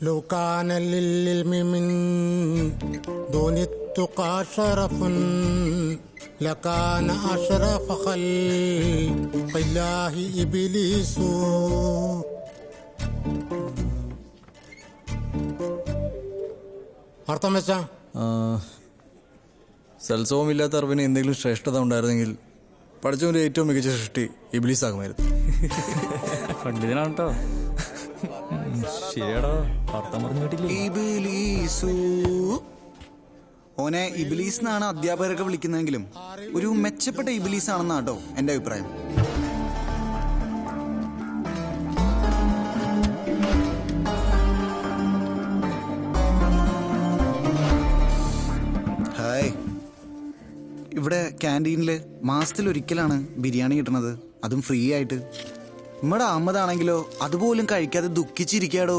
ലൗകാനലിൽ മിൻ ദുനിത്തുക ശറഫുൻ ലകാന അഷ്റഫ ഖൽഖില്ലാഹി ഇബ്ലീസു. അർത്ഥം വെച്ചാ സൽസവം ഇല്ലാത്ത അറിവിന് എന്തെങ്കിലും ശ്രേഷ്ഠത ഉണ്ടായിരുന്നെങ്കിൽ പഠിച്ചവന്റെ ഏറ്റവും മികച്ച സൃഷ്ടി ഇബ്ലീസ് ആകുമായിരുന്നു. പണ്ഡിതനാണ് കേട്ടോ. ശരിയാടോ, അർത്ഥം പറഞ്ഞു ഇബ്ലീസു. ഓനെ ഇബ്ലീസ് എന്നാണ് അധ്യാപകരൊക്കെ വിളിക്കുന്നതെങ്കിലും ഒരു മെച്ചപ്പെട്ട ഇബ്ലീസ് ആണെന്നാട്ടോ എന്റെ അഭിപ്രായം. ഹായ്, ഇവിടെ ക്യാൻറ്റീനില് മാസത്തിലൊരിക്കലാണ് ബിരിയാണി കിട്ടണത്, അതും ഫ്രീ ആയിട്ട്. നമ്മുടെ അഹമ്മദാണെങ്കിലോ അതുപോലും കഴിക്കാതെ ദുഃഖിച്ചിരിക്കാടോ.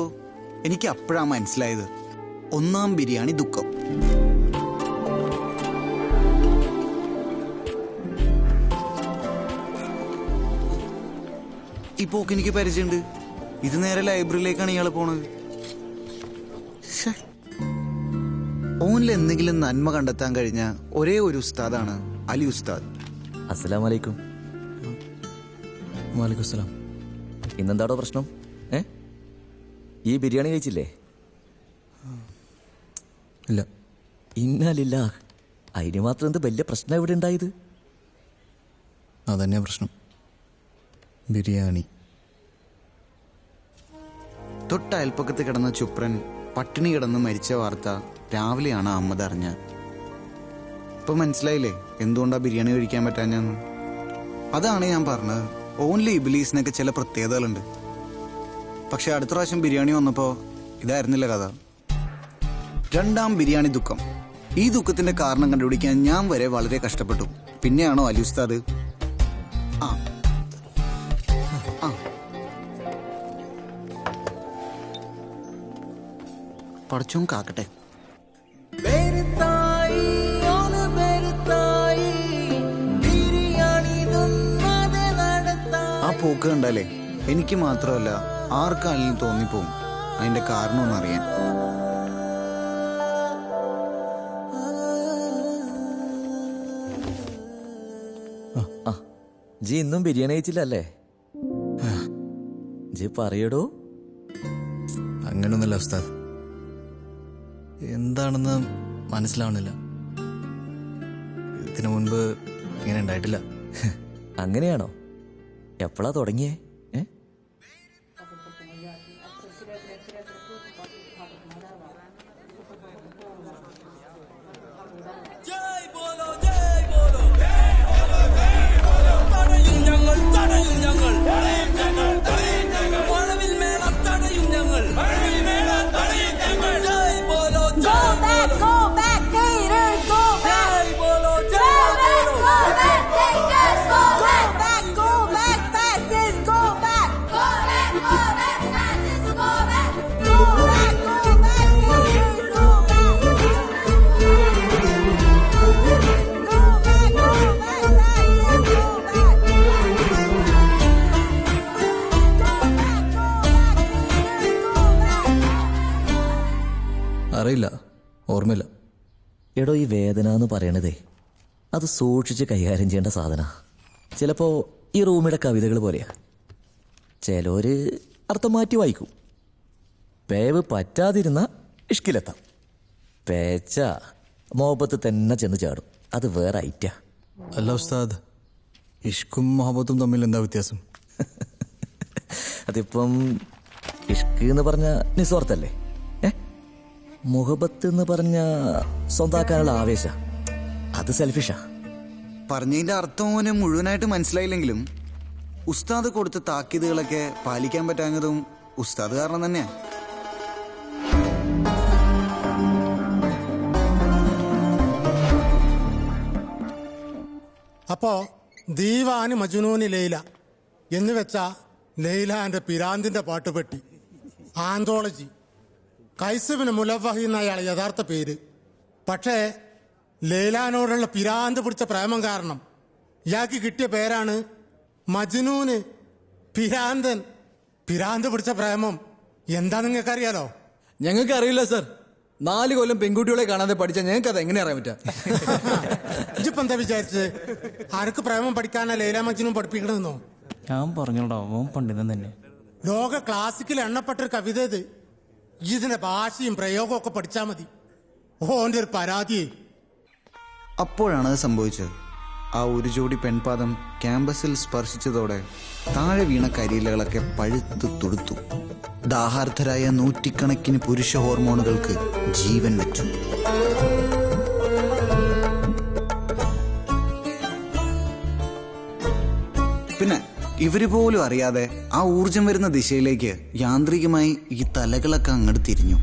എനിക്ക് അപ്പോഴാ മനസ്സിലായത് ഒന്നാം ബിരിയാണി ദുഃഖം. ഈ പോക്ക് എനിക്ക് പരിചയമുണ്ട്. ഇത് നേരെ ലൈബ്രറിയിലേക്കാണ് ഇയാൾ പോണത്. ഓനിൽ എന്തെങ്കിലും നന്മ കണ്ടെത്താൻ കഴിഞ്ഞ ഒരേ ഒരു ഉസ്താദാണ് അലി ഉസ്താദ്. അസ്സലാമലൈക്കും. വാലിക്കും അസ്സലാം. ഇന്നെന്താടോ പ്രശ്നം? ഈ ബിരിയാണി കഴിച്ചില്ലേ? ഇല്ല. ഇന്നലില്ല. അതിന് മാത്രം എന്ത് വലിയ പ്രശ്നം ഇവിടെ ഉണ്ടായത്? അതന്നെ പ്രശ്നം, ബിരിയാണി. തൊട്ട അയൽപ്പക്കത്ത് കിടന്ന ചുപ്രൻ പട്ടിണി കിടന്ന് മരിച്ച വാർത്ത രാവിലെയാണ് അഹമ്മദ് അറിഞ്ഞത്. ഇപ്പൊ മനസ്സിലായില്ലേ എന്തുകൊണ്ടാ ബിരിയാണി കഴിക്കാൻ പറ്റാഞ്ഞെന്ന്? അതാണ് ഞാൻ പറഞ്ഞത്, ഓൺലി ഇബ്ലീസിനൊക്കെ ചില പ്രത്യേകതകളുണ്ട്. പക്ഷെ അടുത്ത പ്രാവശ്യം ബിരിയാണി വന്നപ്പോ ഇതായിരുന്നില്ല കഥ. രണ്ടാം ബിരിയാണി ദുഃഖം. ഈ ദുഃഖത്തിന്റെ കാരണം കണ്ടുപിടിക്കാൻ ഞാൻ വരെ വളരെ കഷ്ടപ്പെട്ടു. പിന്നെയാണോ അലി ഉസ്താദ്? ആ പടച്ചോൻ കാക്കട്ടെ. ആ പോക്ക് കണ്ടാലേ എനിക്ക് മാത്രമല്ല ആർക്കാണെങ്കിലും തോന്നിപ്പോവും അതിന്റെ കാരണമൊന്നറിയാൻ. ജി ഇന്നും ബിരിയാണി കഴിച്ചില്ലല്ലേ? ജി പറയടോ. അങ്ങനൊന്നുമില്ല ഉസ്താദ്, എന്താണെന്ന് മനസ്സിലാവണില്ല. ഇതിനു മുൻപ് ഇങ്ങനെ ഉണ്ടായിട്ടില്ല. അങ്ങനെയാണോ? എപ്പോഴാ തുടങ്ങിയേ? അറിയില്ല, ഓർമ്മയില്ല. എടോ, ഈ വേദന എന്ന് പറയണതേ അത് സൂക്ഷിച്ച് കൈകാര്യം ചെയ്യേണ്ട സാധന. ചിലപ്പോ ഈ റൂമിയുടെ കവിതകൾ പോലെയാ. ചിലര് അർത്ഥം മാറ്റി വായിക്കും. പേവ് പറ്റാതിരുന്ന ഇഷ്കിലെത്താം. പേച്ച മോഹബത്ത് തന്നെ ചെന്ന് ചാടും. അത് വേറെ ഐറ്റാ. അല്ല ഉസ്താദ്, ഇഷ്കും മൊഹബത്തും തമ്മിൽ എന്താ വ്യത്യാസം? അതിപ്പം ഇഷ്ക് എന്ന് പറഞ്ഞ നിസ്വാർത്ഥല്ലേ? മുഹബത്ത് എന്ന് പറഞ്ഞ സ്വന്താക്കാനുള്ള ആവേശ, അത് സെൽഫിഷാ. പറഞ്ഞതിന്റെ അർത്ഥം ഓന് മുഴുവനായിട്ട് മനസ്സിലായില്ലെങ്കിലും ഉസ്താദ് കൊടുത്ത താക്കീതുകളൊക്കെ പാലിക്കാൻ പറ്റാഞ്ഞതും ഉസ്താദ് കാരണം തന്നെയാ. അപ്പോ ദീവാന് മജ്നൂന് ലൈല എന്ന് വെച്ചാ ലൈലാന്റെ പിരാന്തിന്റെ പാട്ടുപെട്ടി ആന്തോളജി. കൈസബിന് മുലവഹി എന്ന അയാളെ യഥാർത്ഥ പേര്. പക്ഷേ ലൈലാനോടുള്ള പിരാന്ത് പിടിച്ച പ്രേമം കാരണം ഇയാൾക്ക് കിട്ടിയ പേരാണ് മജ്നൂന്, പിരാന്തൻ. പിരാന്ത് പിടിച്ച പ്രേമം എന്താ നിങ്ങൾക്കറിയാലോ? ഞങ്ങൾക്ക് അറിയില്ല സർ. 4 കൊല്ലം പെൺകുട്ടികളെ കാണാതെ പഠിച്ച ഞങ്ങൾക്ക് അത് എങ്ങനെ അറിയാൻ പറ്റാ? ഇജിപ്പോ എന്താ വിചാരിച്ച് ആർക്ക് പ്രേമം പഠിക്കാനാ ലൈല മജ്നൂൻ പഠിപ്പിക്കണമെന്നോ? ഞാൻ പറഞ്ഞോടാ, അവൻ പണ്ഡിതൻ തന്നെ. ലോക ക്ലാസിക്കൽ എണ്ണപ്പെട്ടൊരു കവിത ഇത്. ഇതിന്റെ ഭാഷയും പ്രയോഗവും ഒക്കെ പഠിച്ചാ മതി. ഓന്റെ ഒരു പരാതി. അപ്പോഴാണ് അത് സംഭവിച്ചത്. ആ ഒരു ജോഡി പെൺപാദം ക്യാമ്പസിൽ സ്പർശിച്ചതോടെ താഴെ വീണ കരിയിലകളൊക്കെ പഴുത്തു തുടുത്തു. ദാഹാർത്ഥരായ നൂറ്റിക്കണക്കിന് പുരുഷ ഹോർമോണുകൾക്ക് ജീവൻ വെച്ചു. പിന്നെ ഇവര് പോലും അറിയാതെ ആ ഊർജം വരുന്ന ദിശയിലേക്ക് യാന്ത്രികമായി ഈ തലകളൊക്കെ അങ്ങോട്ട് തിരിഞ്ഞു.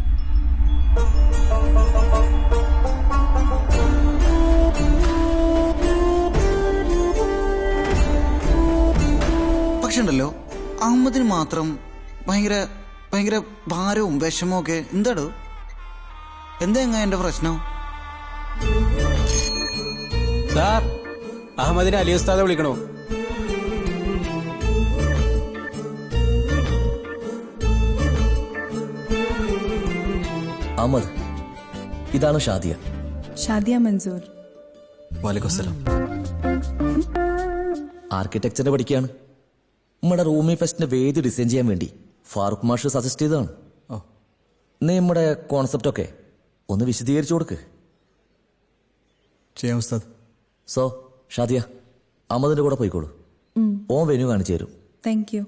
പക്ഷെ ഉണ്ടല്ലോ, അഹമ്മദിന് മാത്രം ഭയങ്കര ഭയങ്കര ഭാരവും വിഷമവും ഒക്കെ. എന്താടോ, എന്താ എന്റെ പ്രശ്നം? സാർ, അഹമ്മദിനെ അലി ഉസ്താദെ വിളിക്കണോ? അഹമ്മദ്, ഇതാണ് ഷാദിയ. ഷാദിയ മൻസൂർ. വാലേക്കും അസ്സലാം. ആർക്കിടെക്ചറിന് പഠിക്കുകയാണ്. നമ്മുടെ റൂമി ഫെസ്റ്റിന്റെ വേദി ഡിസൈൻ ചെയ്യാൻ വേണ്ടി ഫാറൂഖ് മാഷ് സജസ്റ്റ് ചെയ്തതാണ്. നീ നമ്മുടെ കോൺസെപ്റ്റ് ഒക്കെ ഒന്ന് വിശദീകരിച്ചു കൊടുക്ക്. ചെയ്യാം ഉസ്താദ്. സോ ഷാദിയ, അഹമ്മദിന്റെ കൂടെ പോയിക്കോളൂ. ഓൻ വെന്യൂ കാണിച്ചു തരും. Thank you.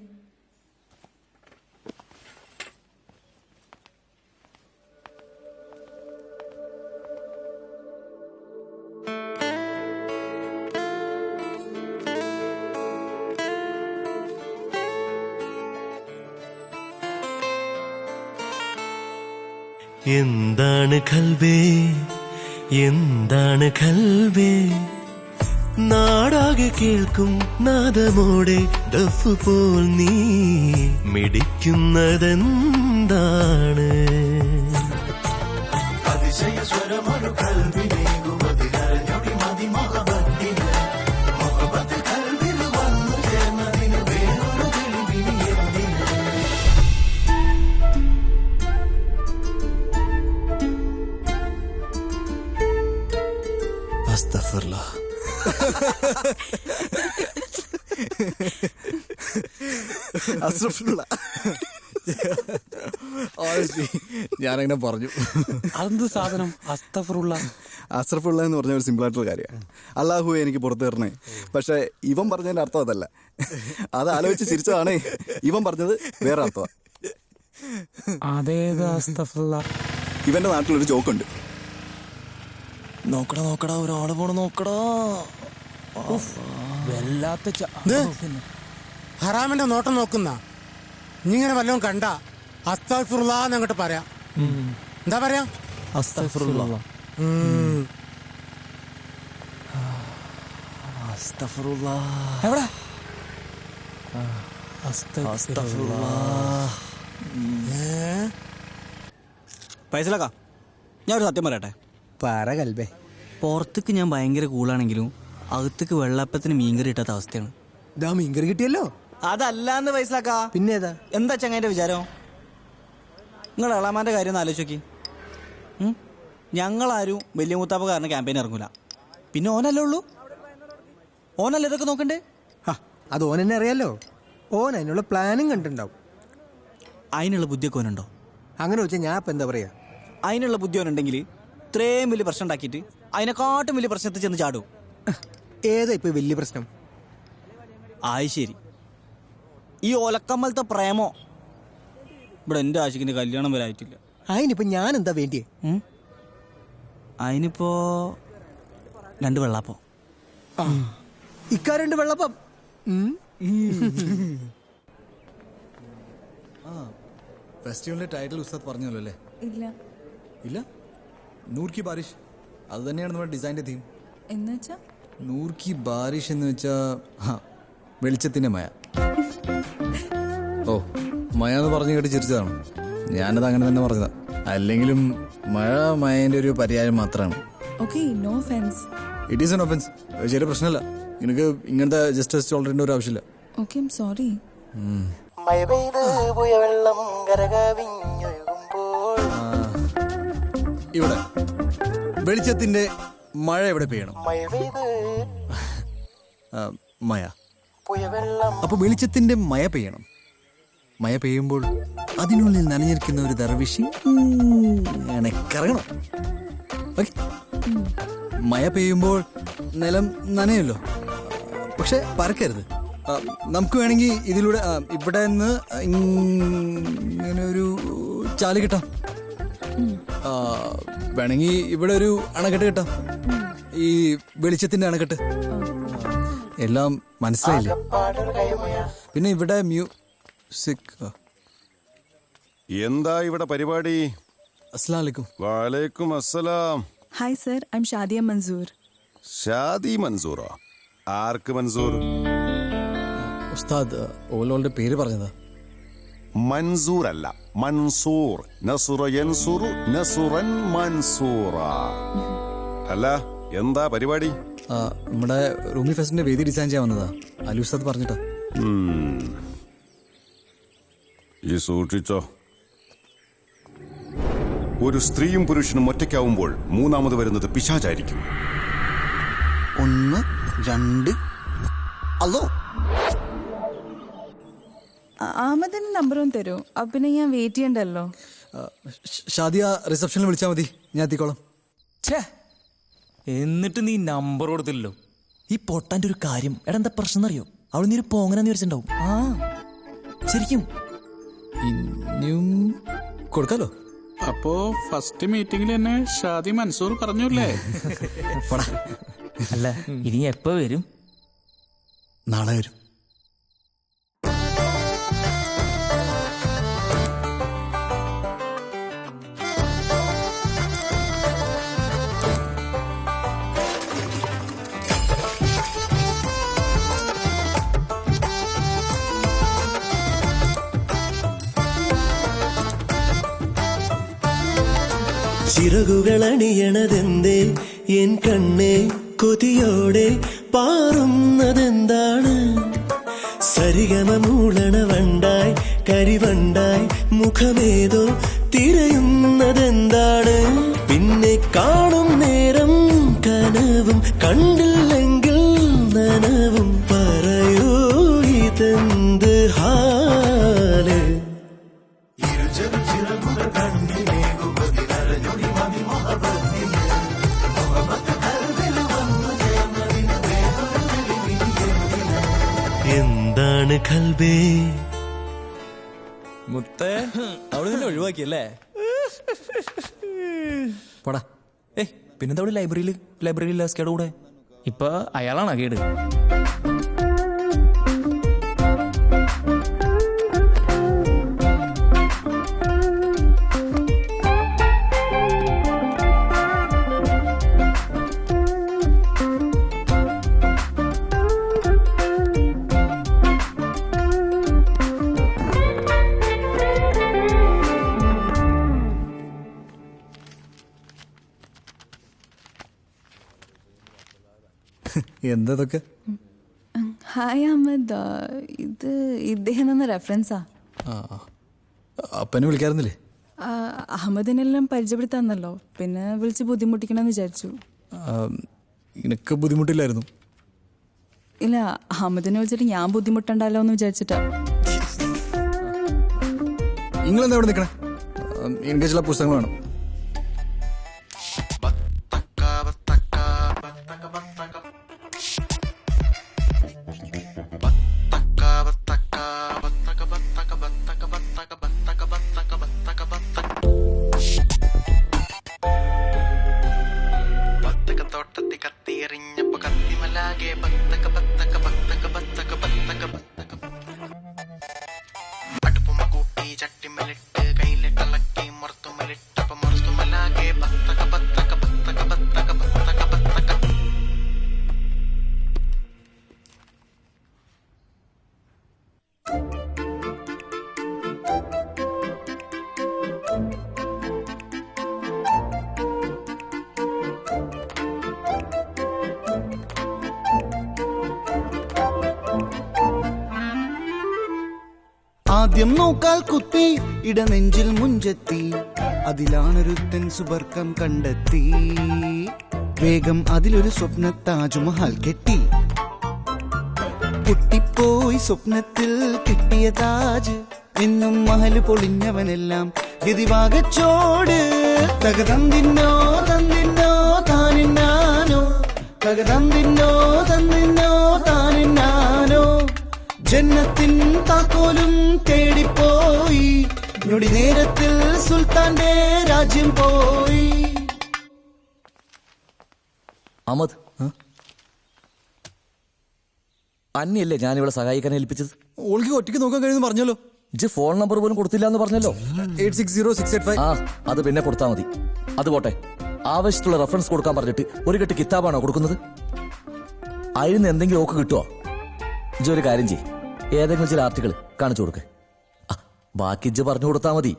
എന്താണ് ഖൽബേ എന്താണ് കൽവേ നാടാകെ കേൾക്കും നാദമോടെ ദഫ് പോൽ നീ മിടിക്കുന്നതെന്താണ് അതിശയ സ്വരമൊരു കൽവിനേകുമതിരഞ്ഞൊടി മതി മുഖബത്തിന് മുഖബത്ത് കൽവിൽ വന്നു ചേർന്നതിന് വേറൊരു തെളിവിനി എന്തിന് അസ്തഗ്ഫിറുല്ലാഹ്. ഞാനങ്ങനെ പറഞ്ഞു. അതെന്ത് സാധനം? അസ്തഗ്ഫിറുല്ലാഹ് എന്ന് പറഞ്ഞ ഒരു സിമ്പിൾ ആയിട്ടുള്ള കാര്യമാണ്. അള്ളാഹുവെ എനിക്ക് പുറത്തു തരണേ. പക്ഷെ ഇവൻ പറഞ്ഞതിന്റെ അർത്ഥം അതല്ല. അത് ആലോചിച്ച് ചിരിച്ചതാണ്. ഇവൻ പറഞ്ഞത് വേറെ അർത്ഥമാണ്. ഇവന്റെ നാട്ടിലൊരു ജോക്കുണ്ട്. നോക്കടാ ഒരാള് പോണ നോക്കടാ. വല്ലാത്ത ഹറാമിന്റെ നോട്ടം നോക്കുന്ന ഇങ്ങനെ വല്ലതും കണ്ട അസ്തഗ്ഫിറുല്ലാഹ് അങ്ങോട്ട് പറയാം. എന്താ പറയാ? അസ്തഗ്ഫിറുല്ലാഹ്. അസ്തഗ്ഫിറുല്ലാഹ്. എവിടെ? അസ്തഗ്ഫിറുല്ലാഹ്. പൈസലക്കാ, ഞാൻ ഒരു സത്യം പറയട്ടെ. പറ കൽബേ. പുറത്തേക്ക് ഞാൻ ഭയങ്കര കൂളാണെങ്കിലും അകത്തേക്ക് വെള്ളപ്പത്തിന് മീൻകറി ഇട്ടാത്ത അവസ്ഥയാണ്. ഇതാ മീൻകറി കിട്ടിയല്ലോ. അതല്ലാന്ന് പൈസലാക്കാ. പിന്നെ ഏതാ? എന്താ ചങ്ങായിന്റെ വിചാരം? നിങ്ങൾ എളാമാന്റെ കാര്യം ഒന്ന് ആലോചിച്ച് നോക്കി. ഞങ്ങളാരും വലിയ മുത്താപ്പ കാരണം ക്യാമ്പയിൻ ഇറങ്ങൂല. പിന്നെ ഓനല്ലേ ഉള്ളൂ. ഓനല്ലേ ഇതൊക്കെ നോക്കണ്ടേ? അത് ഓൻ എന്നെ അറിയാലോ. ഓൻ അതിനുള്ള പ്ലാനും കണ്ടിട്ടുണ്ടാവും. അതിനുള്ള ബുദ്ധിയൊക്കെ ഓനുണ്ടോ? അങ്ങനെ വെച്ചാൽ ഞാൻ ഇപ്പം എന്താ പറയാ? അതിനുള്ള ബുദ്ധി ഓനുണ്ടെങ്കിൽ ഇത്രയും വലിയ പ്രശ്നം ഉണ്ടാക്കിയിട്ട് അതിനെക്കാട്ടും വലിയ പ്രശ്നത്തിൽ ചെന്ന് ചാടും. ഏതാ ഇപ്പൊ വലിയ പ്രശ്നം? ആയി ശരി, ഈ ഒലക്കമ്മലത്തെ പ്രേമോ. ഇവിടെ എന്റെ ആശിക്കിന്റെ കല്യാണം വരെ ആയിട്ടില്ല. അതിനിപ്പോ ഞാൻ എന്താ വേണ്ടിയേ? അതിനിപ്പോ 2 വെള്ളാപ്പം. ഇക്കാരുണ്ട് വെള്ളപ്പം. ഫെസ്റ്റിവലിന്റെ ടൈറ്റിൽ ഉസ്താദ് പറഞ്ഞല്ലോ അല്ലേ? ഇല്ല. നൂർ കി ബാരിഷ്, അത് തന്നെയാണ് നമ്മുടെ ഡിസൈൻ്റെ തീം. എന്നുവെച്ചാ നൂർ കി ബാരിഷ് എന്ന് വെച്ചാ വെളിച്ചത്തിന്റെ മയ. ഓ, മയ എന്ന് പറഞ്ഞു കേട്ട് ചിരിച്ചതാണ്. ഞാനത് അങ്ങനെ തന്നെ പറഞ്ഞതാ. അല്ലെങ്കിലും മയേന്റെ ഒരു പര്യായം മാത്രമാണ്. No offence. It is an offence. ശരി, പ്രശ്നമല്ല. നിനക്ക് ഇങ്ങനത്തെ ജസ്റ്റ് ടോളറേറ്റ് ഒരു ആവശ്യമില്ല. Okay, I am sorry. ഇവിടെ വെളിച്ചത്തിന്റെ മഴ എവിടെ പെയ്യണം? മയ. അപ്പൊ വെളിച്ചത്തിന്റെ മയ പെയ്യണം. മയ പെയ്യുമ്പോൾ അതിനുള്ളിൽ നനഞ്ഞിരിക്കുന്ന ഒരു ദർവിഷി കറങ്ങണം. ഓക്കെ. മയ പെയ്യുമ്പോൾ നിലം നനയല്ലോ, പക്ഷെ പരക്കരുത്. നമുക്ക് വേണമെങ്കിൽ ഇതിലൂടെ ഇവിടെ നിന്ന് ഇങ്ങനെ ഒരു ചാല് കിട്ടാം. വേണമെങ്കിൽ ഇവിടെ ഒരു അണക്കെട്ട് കിട്ടാം. ഈ വെളിച്ചത്തിന്റെ അണക്കെട്ട്. എല്ലാം മനസ്സിലായില്ലേ? പിന്നെ ഇവിടെ മ്യൂസിക്. എന്താ ഇവിടെ പരിപാടി? അസ്സലാമു അലൈക്കും. വലൈക്കും അസ്സലാം. Hi sir, I'm Shadiya Mansoor. Shadi മൻസൂറോ? ആർക്ക് മൻസൂർ? ഉസ്താദ് ഓലോളുടെ പേര് പറഞ്ഞതാ. മൻസൂർ അല്ല, മൻസൂർ. നസുറ യൻസുറു നസുറൻ മൻസൂറ. അല്ല, എന്താ പരിപാടി? നമ്മുടെ റൂമി ഫെസ്റ്റിന്റെ വേദി ഡിസൈൻ ചെയ്യാൻ വന്നതാ. അലി ഉസ്താദ് പറഞ്ഞിട്ടാ. ഈ സൂക്ഷിച്ചോ. ഒരു സ്ത്രീയും പുരുഷനും ഒറ്റയ്ക്കാവുമ്പോൾ മൂന്നാമത് വരുന്നത് പിശാചായിരിക്കും. 1 2 അല്ലോ. അഹമ്മദിന്റെ നമ്പറും തരൂ. അപ്പൊ പിന്നെ ഞാൻ വെയിറ്റ് ചെയ്യണ്ടല്ലോ. ഷാദിയ റിസപ്ഷനിൽ വിളിച്ചാൽ മതി, ഞാൻ എത്തിക്കോളാം. എന്നിട്ട് നീ നമ്പർ കൊടുത്തില്ലല്ലോ. ഈ പൊട്ടാന്റെ ഒരു കാര്യം. എടാ, എന്താ പ്രശ്നം അറിയോ? അവൾ നീ ഒരു പോങ്ങനെന്ന് വിചാരിച്ചിട്ടുണ്ടാവും. ശരിക്കും ഇനിയും കൊടുക്കാലോ. അപ്പോ ഫസ്റ്റ് മീറ്റിംഗിൽ തന്നെ ഷാദി മൻസൂർ പറഞ്ഞല്ലേ? അല്ല, ഇനി എപ്പോ വരും? നാളെ വരും. ചിറകുകളണിയണതെന്തേ എൻ കണ്ണേ കൊതിയോടെ പാറുന്നതെന്താണ് സരിഗമ മൂളണ വണ്ടായി കരിവണ്ടായി മുഖമേതോ തിരയുന്നതെന്താണ് പിന്നെ കാണും നേരം കനവും കണ്ടില്ലെങ്കിൽ നനവും പറയൂ ഇതെന്ത് ഹാല് എന്താണ് കൽബേ മുത്തേ അവിടെ നിന്ന് ഒഴിവാക്കിയല്ലേ പോടാ. പിന്നെന്താ അവിടെ ലൈബ്രറിയിൽ ലാസ്കേടെ കൂടെ ഇപ്പൊ അയാളാണ് കേട്. എന്തൊക്കെ? ഹായ് അഹമ്മദ്, ഇത് ഇദ്ദേഹം തന്ന റെഫറൻസാ. അപ്പനെ വിളിക്കാറുന്നില്ലേ? അഹമ്മദിനെല്ലാം പരിചയപ്പെടുത്താന്നല്ലോ, പിന്നെ വിളിച്ച് ബുദ്ധിമുട്ടിക്കണമെന്ന് വിചാരിച്ചു. നിനക്ക് ബുദ്ധിമുട്ടില്ലായിരുന്നു? ഇല്ല, അഹമ്മദിനെ വിളിച്ചിട്ട് ഞാൻ ബുദ്ധിമുട്ടുണ്ടല്ലോ എന്ന് വിചാരിച്ചിട്ടാ. നിങ്ങളെന്താ ഇവിടെ നിൽക്കണേ? എനിക്ക് ചില പുസ്തകങ്ങൾ വേണം. ആദ്യം നോക്കാൽ കുത്തി ഇടനെഞ്ചിൽ മുഞ്ചെത്തി, അതിലാണൊരുത്തൻ സുബർക്കം കണ്ടെത്തി. വേഗം അതിലൊരു സ്വപ്ന താജ്മഹൽ കെട്ടി. പൊട്ടിപ്പോയി സ്വപ്നത്തിൽ കിട്ടിയ താജ്, എന്നും മഹൽ പൊളിഞ്ഞവനെല്ലാം ഗതിവാകച്ചോട്. തകതന്തിന്നോ തന്നിന്നോ താനിന്നാനോ, തകതന്തിന്നോ തന്നിന്നോ താനിന്നാനോ. ജന്നത്തിൻ താക്കോലും തേടിപ്പോയി, ഞൊടി നേരത്തിൽ സുൽത്താന്റെ രാജ്യം പോയി. അഹമ്മദ്, അന്നെയല്ലേ ഞാനിവിടെ സഹായിക്കാൻ ഏൽപ്പിച്ചത്? ഓൾക്ക് ഒറ്റയ്ക്ക് നോക്കാൻ കഴിയുമെന്ന് പറഞ്ഞല്ലോ. ഇജ്ജ് ഫോൺ നമ്പർ പോലും കൊടുത്തില്ല എന്ന് പറഞ്ഞല്ലോ. 860685. ആ, അത് പിന്നെ കൊടുത്താൽ മതി. അത് പോട്ടെ, ആവശ്യത്തുള്ള റെഫറൻസ് കൊടുക്കാൻ പറഞ്ഞിട്ട് ഒരു കെട്ട് കിതാബാണോ കൊടുക്കുന്നത്? അതിന് എന്തെങ്കിലും ഓക്ക് കിട്ടുമോ? ഇജ്ജ് ഒരു കാര്യം ചെയ്യ്, ഏതെങ്കിലും ചില ആർട്ടിക്കിൾ കാണിച്ചു കൊടുക്ക്. ബാക്കി ഇജ്ജ് പറഞ്ഞു കൊടുത്താൽ മതി.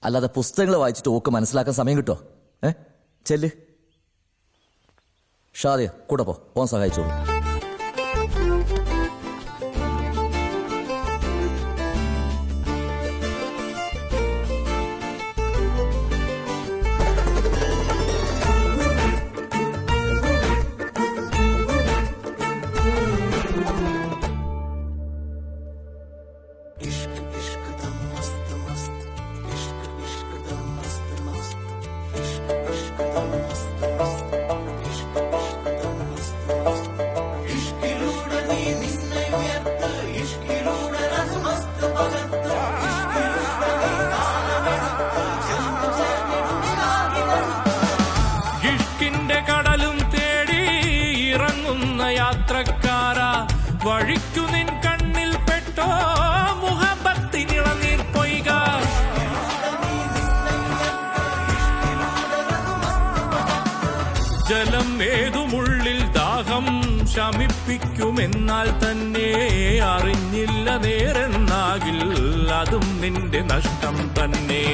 അല്ലാതെ പുസ്തകങ്ങൾ വായിച്ചിട്ട് ഓക്ക് മനസ്സിലാക്കാൻ സമയം കിട്ടോ? ചെല്ല്. ഷാദിയ കൂടെ പോൻ സഹായിച്ചോളൂ. വഴിക്കു നിൻ കണ്ണിൽ പെട്ടോ മുഹബത്തിനിളനീർ പൊയ്ക. ജലം ഏതുമുള്ളിൽ ദാഹം ശമിപ്പിക്കുമെന്നാൽ തന്നെ അറിഞ്ഞില്ല നേരെന്നാകിൽ അതും നിന്റെ നഷ്ടം തന്നെ.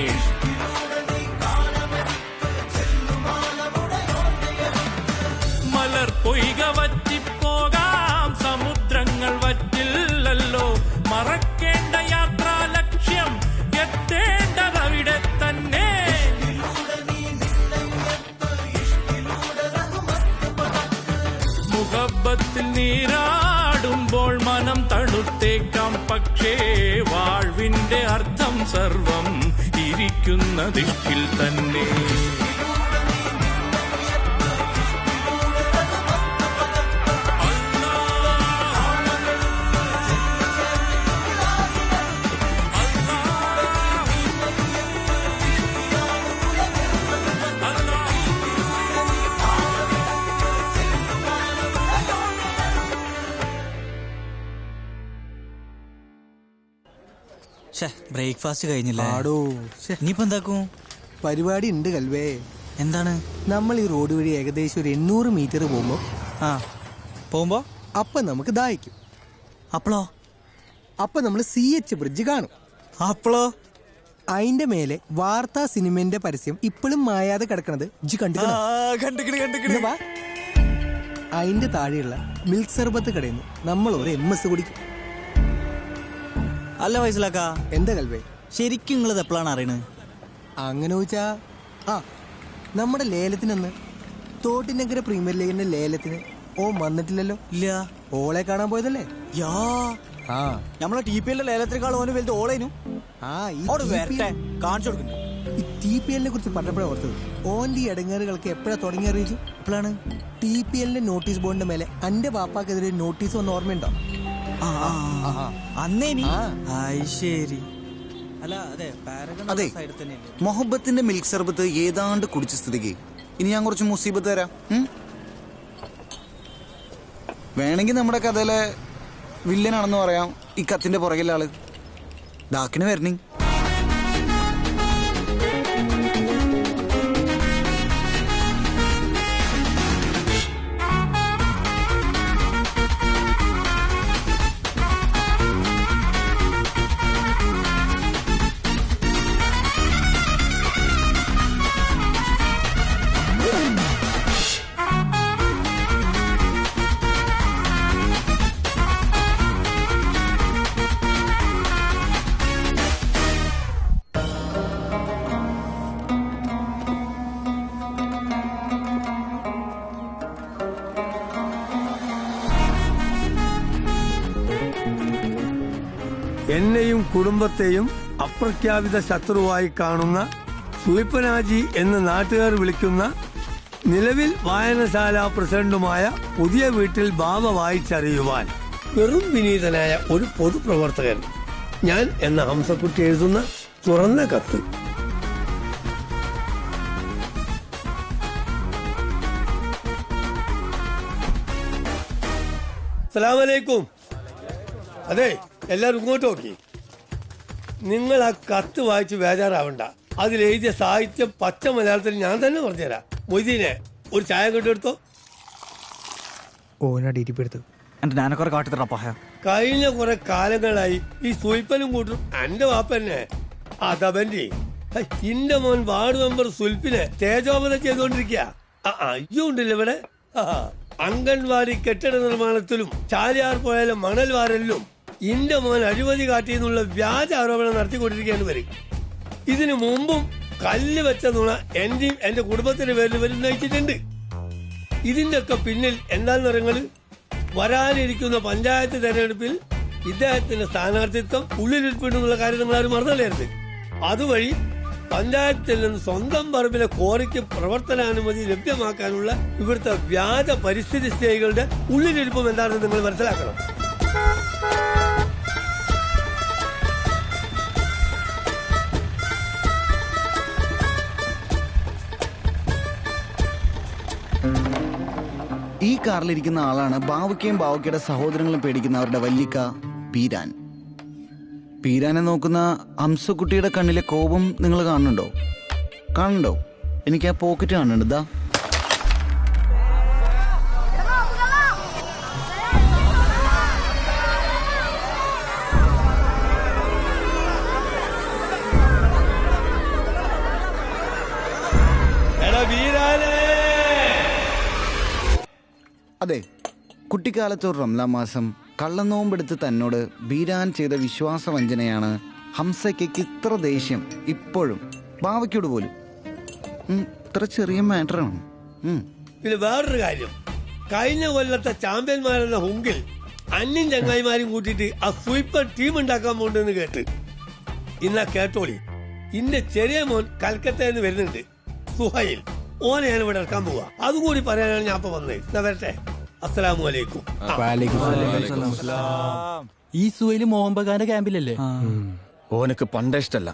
സ്വപ്നങ്ങൾ വറ്റില്ലല്ലോ. മറക്കേണ്ട യാത്രാ ലക്ഷ്യം എത്തേണ്ടതവിടെ തന്നെ. മുഹബത്തിൽ നീരാടുമ്പോൾ മനം തണുത്തേക്കാം, പക്ഷേ വാഴ്വിന്റെ അർത്ഥം സർവം ഇരിക്കുന്ന ദിക്കിൽ തന്നെ. ബ്രേക്ക്ഫാസ്റ്റ് കഴിഞ്ഞില്ലേ? ആടോ, ഇനിയിപ്പോ എന്താക്കും? പരിപാടി ഉണ്ട് കൽവേ. എന്താണ്? നമ്മൾ ഈ റോഡ് വഴി ഏകദേശം ഒരു 800 മീറ്റർ പോകുമ്പോ അപ്പൊ നമുക്ക് ദാഹിക്കും. അപ്പൊ നമ്മൾ CH ബ്രിഡ്ജ് കാണും. അതിന്റെ മേലെ വാർത്താ സിനിമന്റെ പരസ്യം ഇപ്പോഴും മായാതെ കിടക്കണത് കണ്ടിട്ട് അതിന്റെ താഴെയുള്ള മിൽക്ക് സർബത്ത് കടയിൽ നിന്ന് നമ്മൾ ഒരു MS കുടിക്കും. അല്ല വയസ്സിലാക്ക, എന്താ കൽവേ? ശരിക്കും നിങ്ങളത് എപ്പോഴാണ് അറിയണത്? അങ്ങനെ ചോദിച്ചാ നമ്മുടെ ലേലത്തിനന്ന് തോട്ടിനഗര പ്രീമിയർ ലീഗിന്റെ ലേലത്തിന് വന്നിട്ടില്ലല്ലോ. ഇല്ല, ഓളെ കാണാൻ പോയതല്ലേ? നമ്മളെ TPL ലേലത്തിനേക്കാൾ ഓന് വലുത് ഓളേനു. കാണിച്ചു കൊടുക്കുന്നു. ഈ TPL കുറിച്ച് പറഞ്ഞപ്പോഴേ ഓർത്തത്. ഓന്റെ ഈ ഇടങ്ങേറുകൾക്ക് എപ്പോഴാ തുടങ്ങി അറിയിച്ചു? എപ്പോഴാണ്? TPL നോട്ടീസ് ബോർഡിന്റെ മേലെ എന്റെ വാപ്പാക്കെതിരെ നോട്ടീസ് വന്ന ഓർമ്മയുണ്ടോ? ശരി. അതെ, മൊഹബത്തിന്റെ മിൽക്ക് സർബത്ത് ഏതാണ്ട് കുടിച്ച സ്ഥിതിക്ക് ഇനി ഞാൻ കുറച്ച് മുസീബത്ത് തരാം. വേണമെങ്കിൽ നമ്മുടെ കഥയിലെ വില്ലനാണെന്ന് പറയാം ഈ കത്തിന്റെ പുറകിലെ ആള്. ഡാക്കിന് വരണേ. എന്നെയും കുടുംബത്തെയും അപ്രഖ്യാപിത ശത്രുവായി കാണുന്ന സുയിപ്പനാജി എന്ന് നാട്ടുകാർ വിളിക്കുന്ന നിലവിൽ വായനശാല പ്രസിഡന്റുമായ പുതിയ വീട്ടിൽ ബാബ വായിച്ചറിയുവാൻ വെറും വിനീതനായ ഒരു പൊതുപ്രവർത്തകൻ ഞാൻ എന്ന ഹംസക്കുട്ടി എഴുതുന്ന തുറന്ന കത്ത്. അസ്സലാമലൈക്കും. അതെ, എല്ലാവരും ഇങ്ങോട്ട് നോക്കി. നിങ്ങൾ ആ കത്ത് വായിച്ച് ബേജാറാവണ്ട. അതിലെഴുതിയ സാഹിത്യം പച്ച മലയാളത്തിൽ ഞാൻ തന്നെ പറഞ്ഞുതരാം. മൊയ്തീനെ ഒരു ചായ കൊണ്ടെടുത്തോ. കഴിഞ്ഞ കുറെ കാലങ്ങളായി ഈ സുൽപ്പനും കൂട്ടും എന്റെ വാപ്പന്നെ അതവന്റെ ഇന്റെ മോൻ വാർഡ് മെമ്പർ സുൽപ്പിനെ തേജോപനം ചെയ്തുകൊണ്ടിരിക്കുക. അയ്യുണ്ടല്ലോ ഇവിടെ. അംഗൻവാടി കെട്ടിട നിർമ്മാണത്തിലും ചാലിയാർ പുഴയിലും മണൽ വാരലിലും ഇന്റെ മോൻ അഴിമതി കാട്ടിയെന്നുള്ള വ്യാജ ആരോപണം നടത്തിക്കൊണ്ടിരിക്കുകയാണ് വരും. ഇതിനു മുമ്പും കല്ല് വെച്ച നുണ എന്റെയും എന്റെ കുടുംബത്തിന്റെ പേരിൽ വരും നയിച്ചിട്ടുണ്ട്. ഇതിന്റെ ഒക്കെ പിന്നിൽ എന്താന്ന് പറയുന്നത്, വരാനിരിക്കുന്ന പഞ്ചായത്ത് തെരഞ്ഞെടുപ്പിൽ ഇദ്ദേഹത്തിന്റെ സ്ഥാനാർത്ഥിത്വം ഉള്ളിലിരിപ്പിടുന്നുള്ള കാര്യം നിങ്ങൾ ആരും മറന്നല്ലായിരുന്നു. അതുവഴി പഞ്ചായത്തിൽ നിന്ന് സ്വന്തം പറമ്പിലെ കോറിക്ക് പ്രവർത്തനാനുമതി ലഭ്യമാക്കാനുള്ള ഇവിടുത്തെ വ്യാജ പരിസ്ഥിതി സ്നേഹികളുടെ ഉള്ളിലിരിപ്പും എന്താണെന്ന് നിങ്ങൾ മനസ്സിലാക്കണം. ഈ കാറിലിരിക്കുന്ന ആളാണ് ബാവുക്കയും ബാവുക്കയുടെ സഹോദരങ്ങളും പേടിക്കുന്ന അവരുടെ വല്ലിക്ക പീരാൻ. പീരാനെ നോക്കുന്ന ഹംസക്കുട്ടിയുടെ കണ്ണിലെ കോപം നിങ്ങൾ കാണുന്നുണ്ടോ? എനിക്ക് ആ പോക്കറ്റ് കാണുന്നുണ്ട്. ഇതാ അതെ, കുട്ടിക്കാലത്ത് ഒരു റംലാൻ മാസം കള്ളനോമ്പെടുത്ത് തന്നോട് ബീരാൻ ചെയ്ത വിശ്വാസവഞ്ചനയാണ് ഹംസയ്ക്ക് ഇത്ര ദേഷ്യം ഇപ്പോഴും ബാവയ്ക്കോട് പോലും. ഇത്ര ചെറിയ മാറ്ററാണ്. പിന്നെ വേറൊരു കാര്യം, കഴിഞ്ഞ കൊല്ലത്തെ ചാമ്പ്യന്മാരെന്ന ഹുങ്കിൽ അന്യം ചങ്ങായിമാരും കൂട്ടിയിട്ട് ആ സൂപ്പർ ടീം ഉണ്ടാക്കാൻ പോണ്ടെന്ന് കേട്ട്. ഇന്നാ കേട്ടോളി, ഇന്റെ ചെറിയ മോൻ കൽക്കത്തയിൽ നിന്ന് വരുന്നുണ്ട്, സുഹൈൽ. ഓനെ ഞാൻ ഇവിടെ ഇറക്കാൻ പോവാ. അതും കൂടി പറയാനാണ് ഞാൻ ഇപ്പൊ വന്നത്. എന്നാ വരട്ടെ. അസ്സലാമു അലൈക്കും. ഈ സുഹൈല് മോഹൻ ബഗാന്റെ ക്യാമ്പിലല്ലേ? ഓനക്ക് പണ്ടേ ഇഷ്ടല്ല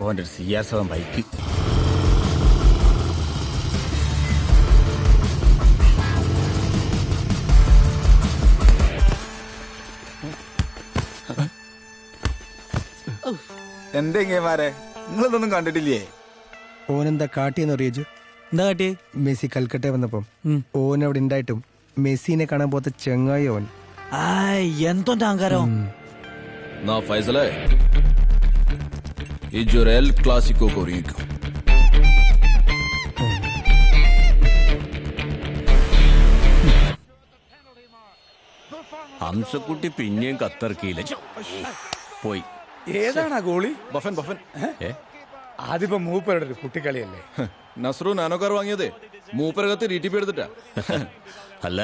ഓന്റെ ഒരു CR7 ബൈക്ക്. എന്തെങ്ങന്മാരെ, നിങ്ങളിതൊന്നും കണ്ടിട്ടില്ലേ? ഓനെന്താ കാട്ടിയെന്ന് അറിയിച്ചു? എന്താ കാട്ടി? മെസ്സി കൽക്കട്ട വന്നപ്പം ഓൻ അവിടെ ഉണ്ടായിട്ടും മെസ്സിനെ കാണാൻ പോത്ത ചെങ്ങായി ഓൻ. എന്തോ അഹങ്കാരം. ഫൈസലേ, ഈ ജുറേൽ ക്ലാസിക്കോ കൊറിയിക്കും. ഹംസക്കുട്ടി പിന്നെയും കത്തർക്കിയില്ല പോയി. ഏതാണ് ഗോളി? ബഫൻ ബഫൻ. ആദ്യം മൂപ്പരുടെ ഒരു കുട്ടിക്കളിയല്ലേ? നസ്രു നാനോ കാർ വാങ്ങിയതേ മൂപ്പരകത്ത് DTP എടുത്തിട്ടാ. അല്ല,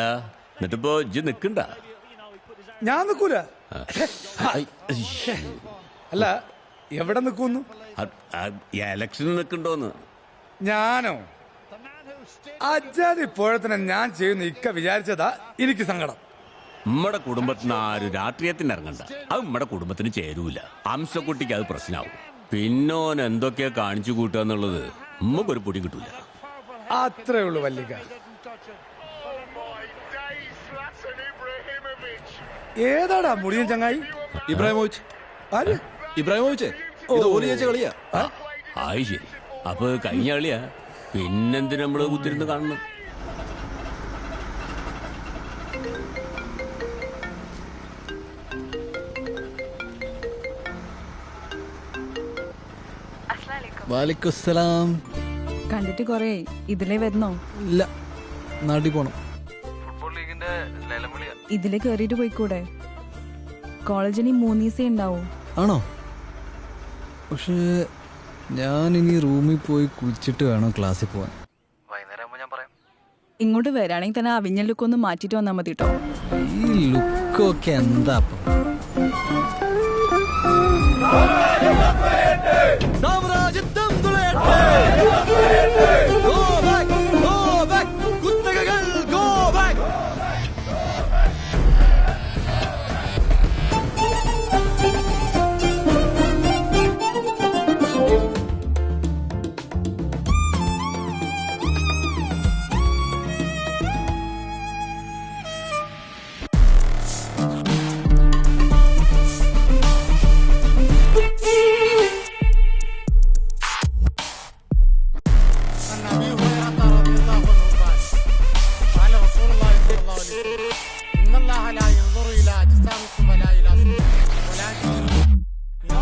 എന്നിട്ടിപ്പോ ഇജ്ജ് നിക്കണ്ട? ഞാൻ നിക്കൂല. അല്ല, എവിടെ നിൽക്കുന്നു? എലക്ഷൻ നിക്കണ്ടോന്ന്. ഞാനോ? അജാതി പോഴത്തിനെ ഞാൻ ചെയ്യുന്ന ഇക്ക വിചാരിച്ചതാ എനിക്ക് സങ്കടം. നമ്മടെ കുടുംബത്തിന് ആരും രാഷ്ട്രീയത്തിന് ഇറങ്ങണ്ട. അത് നമ്മടെ കുടുംബത്തിന് ചേരൂല. ഹംസക്കുട്ടിക്ക് അത് പ്രശ്നമാവും. പിന്നോൻ എന്തൊക്കെയാ കാണിച്ചു കൂട്ടുക എന്നുള്ളത് നമുക്കൊരു പൊടി കിട്ടൂല. അത്രേ ഉള്ളൂ വല്ലിക്ക. ഏതാടാ മുടിയൻ ചങ്ങായി? ഇബ്രാഹിമോവിച്ച്. ഇബ്രാഹിമോവിച്ചേ, ഇത് ഓലി ചേച്ച കളിയാ. ആയി ശരി. അപ്പൊ കഴിഞ്ഞ കളിയാ, പിന്നെന്തിനാ നമ്മള് കുത്തിരുന്ന് കാണണം? വാലിക്കുസ്സലാം. കണ്ടിട്ട് കൊറേ ഇതിലേ വരുന്നോ? ഇല്ല, നാട്ടിൽ പോണം. ഇതില് കേറിയിട്ട് പോയിക്കൂടെ? കോളേജിന് 3 ദിവസേ ഉണ്ടാവും. ആണോ? പക്ഷേ ഞാൻ ഇനി റൂമിൽ പോയി കുളിച്ചിട്ട് വേണം ക്ലാസ്സിൽ പോവാൻ. ഇങ്ങോട്ട് വരാണെങ്കിൽ തന്നെ അവിഞ്ഞ ലുക്കൊന്ന് മാറ്റിട്ട് വന്നാൽ മതി കേട്ടോ. ഈ ലുക്കൊക്കെ എന്താ?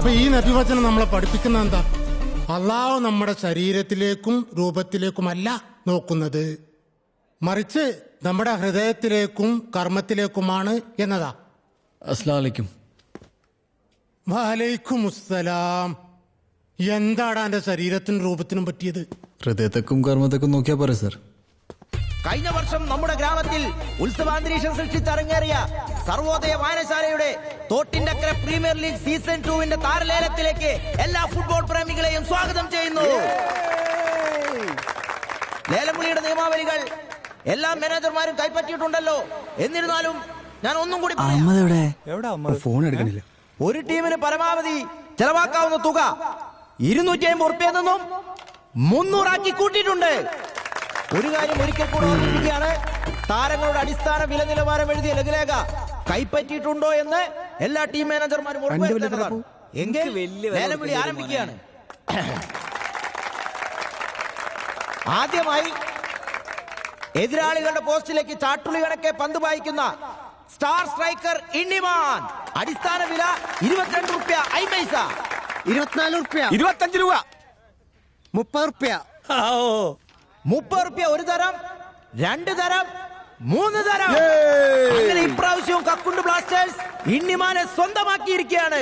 അപ്പൊ ഈ നബിവചനം നമ്മളെ പഠിപ്പിക്കുന്ന എന്താ? അള്ളാഹു നമ്മുടെ ശരീരത്തിലേക്കും രൂപത്തിലേക്കുമല്ല നോക്കുന്നത്, മറിച്ച് നമ്മുടെ ഹൃദയത്തിലേക്കും കർമ്മത്തിലേക്കുമാണ് എന്നതാ. അസ്സലാമലൈക്കും. വലൈക്കും അസ്സലാം. എന്താണ് എന്റെ ശരീരത്തിനും രൂപത്തിനും പറ്റിയത്? ഹൃദയത്തേക്കും കർമ്മത്തേക്കും നോക്കിയാ പോരെ സർ. കഴിഞ്ഞ വർഷം നമ്മുടെ ഗ്രാമത്തിൽ ഉത്സവാന്തരീക്ഷം സൃഷ്ടിച്ചറങ്ങേറിയ സർവോദയ വായനശാലയുടെ തോട്ടിൻഡക്കര പ്രീമിയർ ലീഗ് സീസൺ 2 താരലേലത്തിലേക്ക് എല്ലാ ഫുട്ബോൾ പ്രേമികളെയും സ്വാഗതം ചെയ്യുന്നു. ലേലംവിളിയുടെ നിയമാവലികൾ എല്ലാ മാനേജർമാരും കൈപ്പറ്റിയിട്ടുണ്ടല്ലോ. എന്നിരുന്നാലും ഞാൻ ഒന്നും കൂടി ഫോൺ എടുക്കണില്ല. ഒരു ടീമിന് പരമാവധി ചെലവാക്കാവുന്ന തുക 250 ഉറുപ്പികയിൽ നിന്നും 300 ആക്കി കൂട്ടിയിട്ടുണ്ട്. ഒരു കാര്യം ഒരിക്കൽ കൂടെ ഓർമ്മിപ്പിക്കുകയാണ്, താരങ്ങളുടെ അടിസ്ഥാന വില നിലവാരം എഴുതിയ ലഘുലേഖ കൈപ്പറ്റിയിട്ടുണ്ടോ എന്ന് എല്ലാ ടീം മാനേജർമാരും ഉറപ്പുവരുത്തേണ്ടതാണ്. എങ്കിൽ ലേലംവിളി ആരംഭിക്കുകയാണ്. ആദ്യമായി എതിരാളികളുടെ പോസ്റ്റിലേക്ക് ചാട്ടുളി കണക്കെ പന്ത് പായിക്കുന്ന സ്റ്റാർ സ്ട്രൈക്കർ ഇണ്ണിമാൻ. അടിസ്ഥാന വില 22 ഉറുപ്യ 50 പൈസ. 24 ഉറുപ്യ 25 രൂപ 30 ഉറുപ്യ 30 ഉറുപ്യ ഒരു തരം, 2 തരം, 3 തരം. അങ്ങനെ ഇപ്രാവശ്യവും കക്കുണ്ട് ബ്ലാസ്റ്റേഴ്സ് ഇണ്ണിമാനെ സ്വന്തമാക്കിയിരിക്കുകയാണ്.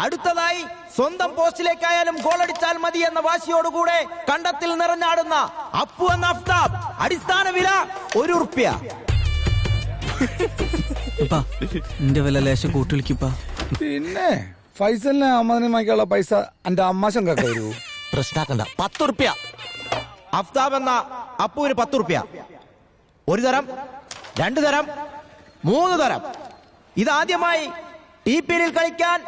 അടുത്തതായി സ്വന്തം പോസ്റ്റിലേക്കായാലും ഗോളടിച്ചാൽ മതി എന്ന വാശിയോടുകൂടെ കണ്ടത്തിൽ നിറഞ്ഞാടുന്ന അപ്പു എന്ന അഫ്താബ്. അടിസ്ഥാന വില ₹1. എന്റെ വില ലേശം കൂട്ടിളിക്കപ്പാ. പിന്നെ ഫൈസലിനെ അമ്മതിനെ വാങ്ങിക്കാനുള്ള പൈസ എന്റെ അമ്മാശം കാക്ക വരൂ. പ്രശ്നാക്കണ്ട. ₹10. അഫ്താബ് എന്ന അപ്പുവിന് ₹10. 1 തരം, 2 തരം, 3 തരം. ഇതാദ്യമായി TPL കളിക്കാൻ